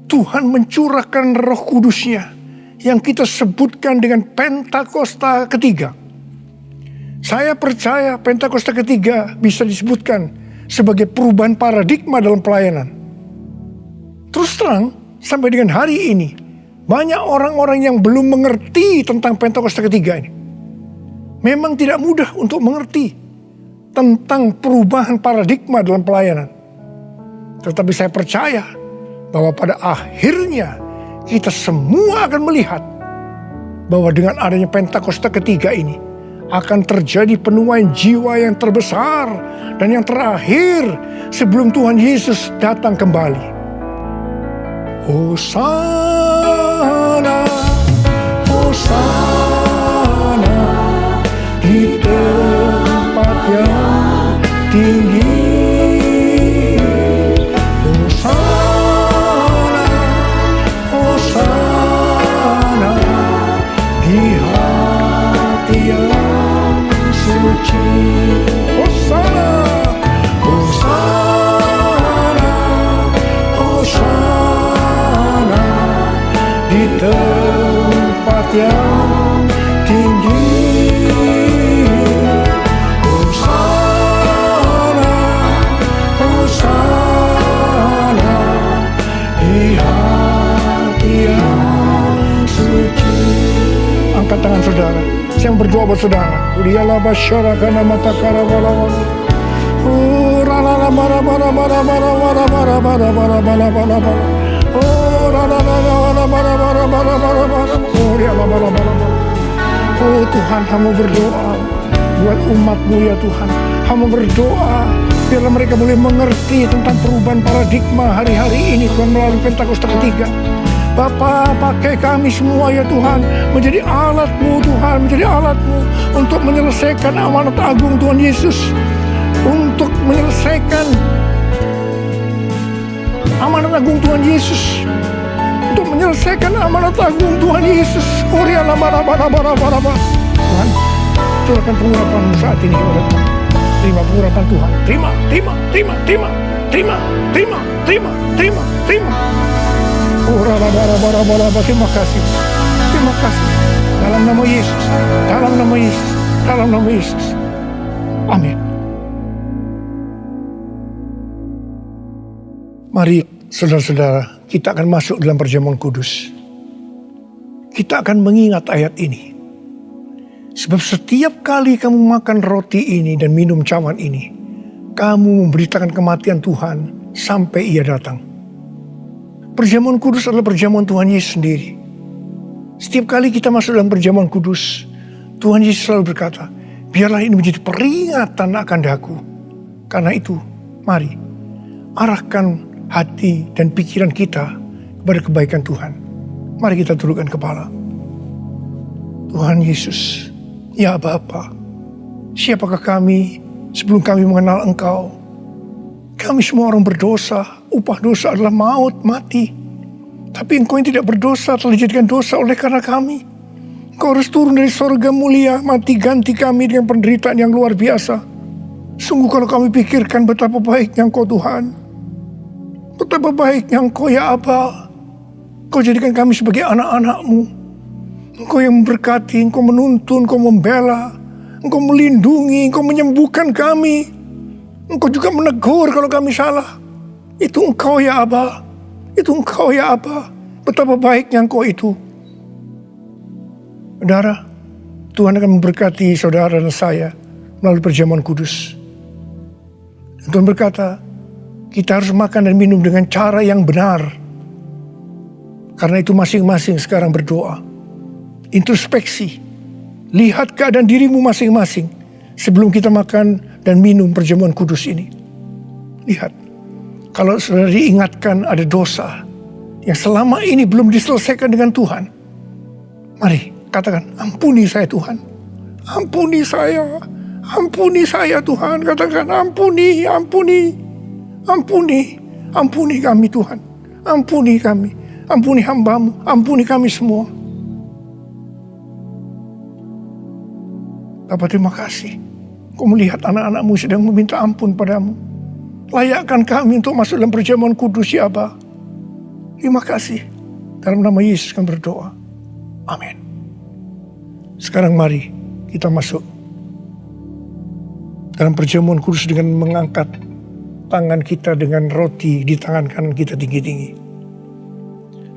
Tuhan mencurahkan Roh Kudus-Nya yang kita sebutkan dengan Pentakosta ketiga. Saya percaya Pentakosta ketiga bisa disebutkan sebagai perubahan paradigma dalam pelayanan. Terus terang, sampai dengan hari ini, banyak orang-orang yang belum mengerti tentang Pentakosta ketiga ini. Memang tidak mudah untuk mengerti. tentang perubahan paradigma dalam pelayanan. Tetapi saya percaya bahwa pada akhirnya kita semua akan melihat bahwa dengan adanya Pentakosta ketiga ini akan terjadi penuaian jiwa yang terbesar dan yang terakhir sebelum Tuhan Yesus datang kembali. Hosana, Hosana di tempat yang tinggi. Hosana, Hosana di hati yang suci. Hosana, Hosana, Hosana di tempat yang tinggi. Hosana, Hosana di hati yang suci. Angkat tangan saudara, saya berdoa buat saudara. Lihatlah masyarakat nama takara walawan. Rala bara bara bara bara bara bara bara bara bara bara bara. Oh rala bara bara bara bara bara bara. Oh lihatlah bara bara bara. Oh Tuhan, hamba berdoa buat umat-Mu ya Tuhan. Hamba berdoa biarlah mereka boleh mengerti tentang perubahan paradigma hari-hari ini Tuhan melalui Pentakosta ketiga. Bapa, pakai kami semua ya Tuhan menjadi alat-Mu Tuhan, menjadi alat-Mu untuk menyelesaikan amanat agung Tuhan Yesus, untuk menyelesaikan amanat agung Tuhan Yesus, untuk menyelesaikan amanat agung Tuhan Yesus. Tuhan, curahkan pengurapan saat ini kepada Tuhan. Terima pengurapan Tuhan. Terima. Terima kasih. Terima kasih. Dalam nama Yesus. Dalam nama Yesus. Dalam nama Yesus. Amin. Mari saudara-saudara, kita akan masuk dalam perjamuan kudus. Kita akan mengingat ayat ini. Sebab setiap kali kamu makan roti ini dan minum cawan ini, kamu memberitakan kematian Tuhan sampai Ia datang. Perjamuan kudus adalah perjamuan Tuhan Yesus sendiri. Setiap kali kita masuk dalam perjamuan kudus, Tuhan Yesus selalu berkata, biarlah ini menjadi peringatan akan daku. Karena itu, mari arahkan hati dan pikiran kita kepada kebaikan Tuhan. Mari kita tundukkan kepala. Tuhan Yesus, ya Bapa, siapakah kami sebelum kami mengenal Engkau? Kami semua orang berdosa, upah dosa adalah maut, mati. Tapi Engkau yang tidak berdosa telah dijadikan dosa oleh karena kami. Engkau harus turun dari sorga mulia, mati ganti kami dengan penderitaan yang luar biasa. Sungguh kalau kami pikirkan betapa baiknya Engkau Tuhan, betapa baiknya Engkau ya Aba. Engkau jadikan kami sebagai anak-anak-Mu. Engkau yang memberkati, Engkau menuntun, Engkau membela, Engkau melindungi, Engkau menyembuhkan kami. Engkau juga menegur kalau kami salah. Itu Engkau ya Aba. Itu Engkau ya Aba. Betapa baiknya Engkau itu. Saudara, Tuhan akan memberkati saudara dan saya melalui perjamuan kudus. Dan Tuhan berkata, kita harus makan dan minum dengan cara yang benar. Karena itu masing-masing sekarang berdoa. Introspeksi. Lihat keadaan dirimu masing-masing sebelum kita makan dan minum perjamuan kudus ini. Lihat. Kalau saudara diingatkan ada dosa yang selama ini belum diselesaikan dengan Tuhan. Mari katakan, ampuni saya Tuhan. Ampuni saya. Ampuni saya Tuhan. Katakan, ampuni, ampuni. Ampuni, ampuni kami Tuhan. Ampuni kami. Ampuni hamba-Mu. Ampuni kami semua. Bapa, terima kasih. Kau melihat anak-anak-Mu sedang meminta ampun padamu. Layakkan kami untuk masuk dalam perjamuan kudus ya Aba. Terima kasih. Dalam nama Yesus kami berdoa. Amin. Sekarang mari kita masuk dalam perjamuan kudus dengan mengangkat tangan kita dengan roti di tangan kanan kita tinggi-tinggi.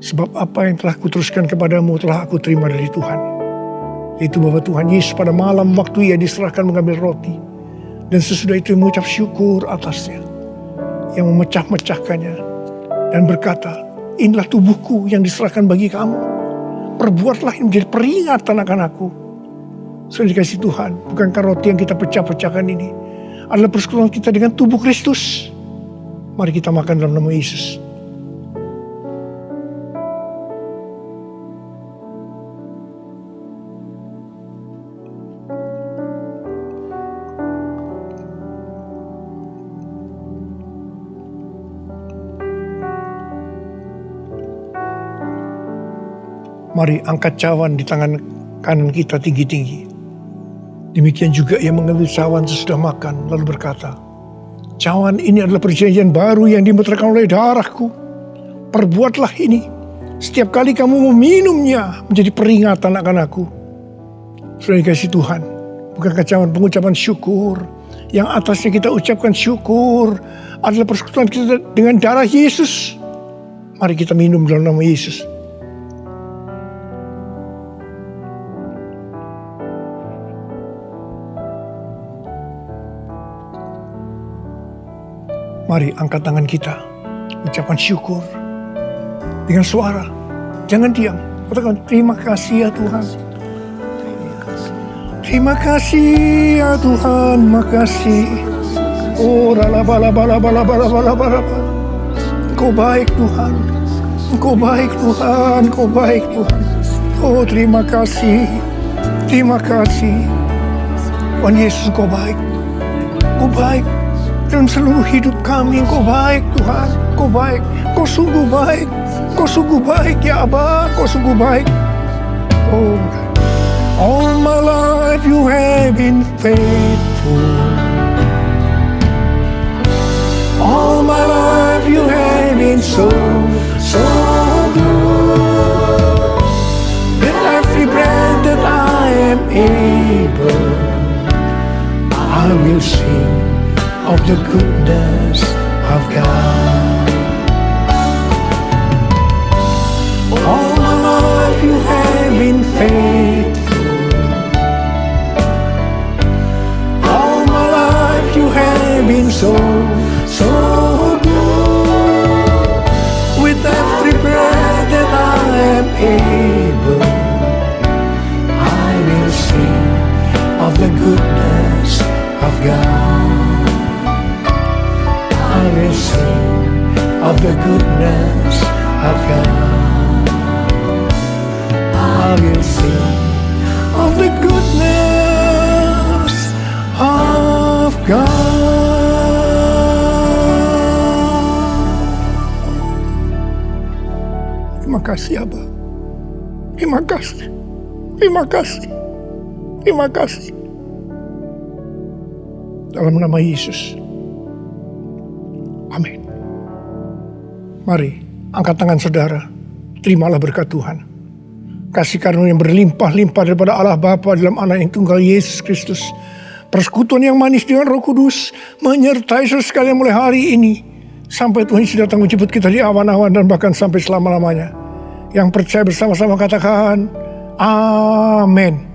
Sebab apa yang telah kuteruskan kepadamu telah aku terima dari Tuhan. Itu bahwa Tuhan Yesus pada malam waktu Ia diserahkan mengambil roti. Dan sesudah itu mengucap syukur atasnya. Yang memecah-mecahkannya. Dan berkata, inilah tubuhku yang diserahkan bagi kamu. Perbuatlah ini menjadi peringatan akan aku. Sudah dikasih Tuhan, bukankah roti yang kita pecah-pecahkan ini adalah persekutuan kita dengan tubuh Kristus? Mari kita makan dalam nama Yesus. Mari angkat cawan di tangan kanan kita tinggi-tinggi. Demikian juga ia mengambil cawan sesudah makan lalu berkata, cawan ini adalah perjanjian baru yang dimeteraikan oleh darahku. Perbuatlah ini setiap kali kamu meminumnya menjadi peringatan akan aku. Sudah dikasih Tuhan, bukankah cawan pengucapan syukur yang atasnya kita ucapkan syukur adalah persekutuan kita dengan darah Yesus. Mari kita minum dalam nama Yesus. Mari angkat tangan kita, ucapan syukur dengan suara, jangan diam. Katakan terima kasih ya Tuhan. Terima kasih ya Tuhan, makasih. Oh ralaba. Engkau baik Tuhan, Engkau baik Tuhan, Engkau baik Tuhan. Oh terima kasih, terima kasih. Tuhan Yesus Engkau baik, Engkau baik. Dalam seluruh hidup kami, Engkau baik Tuhan, Engkau baik, Engkau sungguh baik, Engkau sungguh baik ya Abba, Engkau sungguh baik. Oh, all my life you have been faithful. All my life you have been so good. With every breath that I am able, I will sing of the goodness of God. All my life you have been faithful. All my life you have been so good. With every breath that I am able, I will sing of the goodness of God. I will sing of the goodness of God. I will sing of the goodness of God. Terima kasih Abba. Terima kasih. Terima kasih. Terima kasih. Dalam nama Yesus. Amin. Mari, angkat tangan saudara. Terimalah berkat Tuhan. Kasih karunia yang berlimpah-limpah daripada Allah Bapa dalam Anak yang tunggal Yesus Kristus. Persekutuan yang manis dengan Roh Kudus menyertai saudara sekalian mulai hari ini. Sampai Tuhan Yesus datang menjemput kita di awan-awan dan bahkan sampai selama-lamanya. Yang percaya bersama-sama katakan, Amin.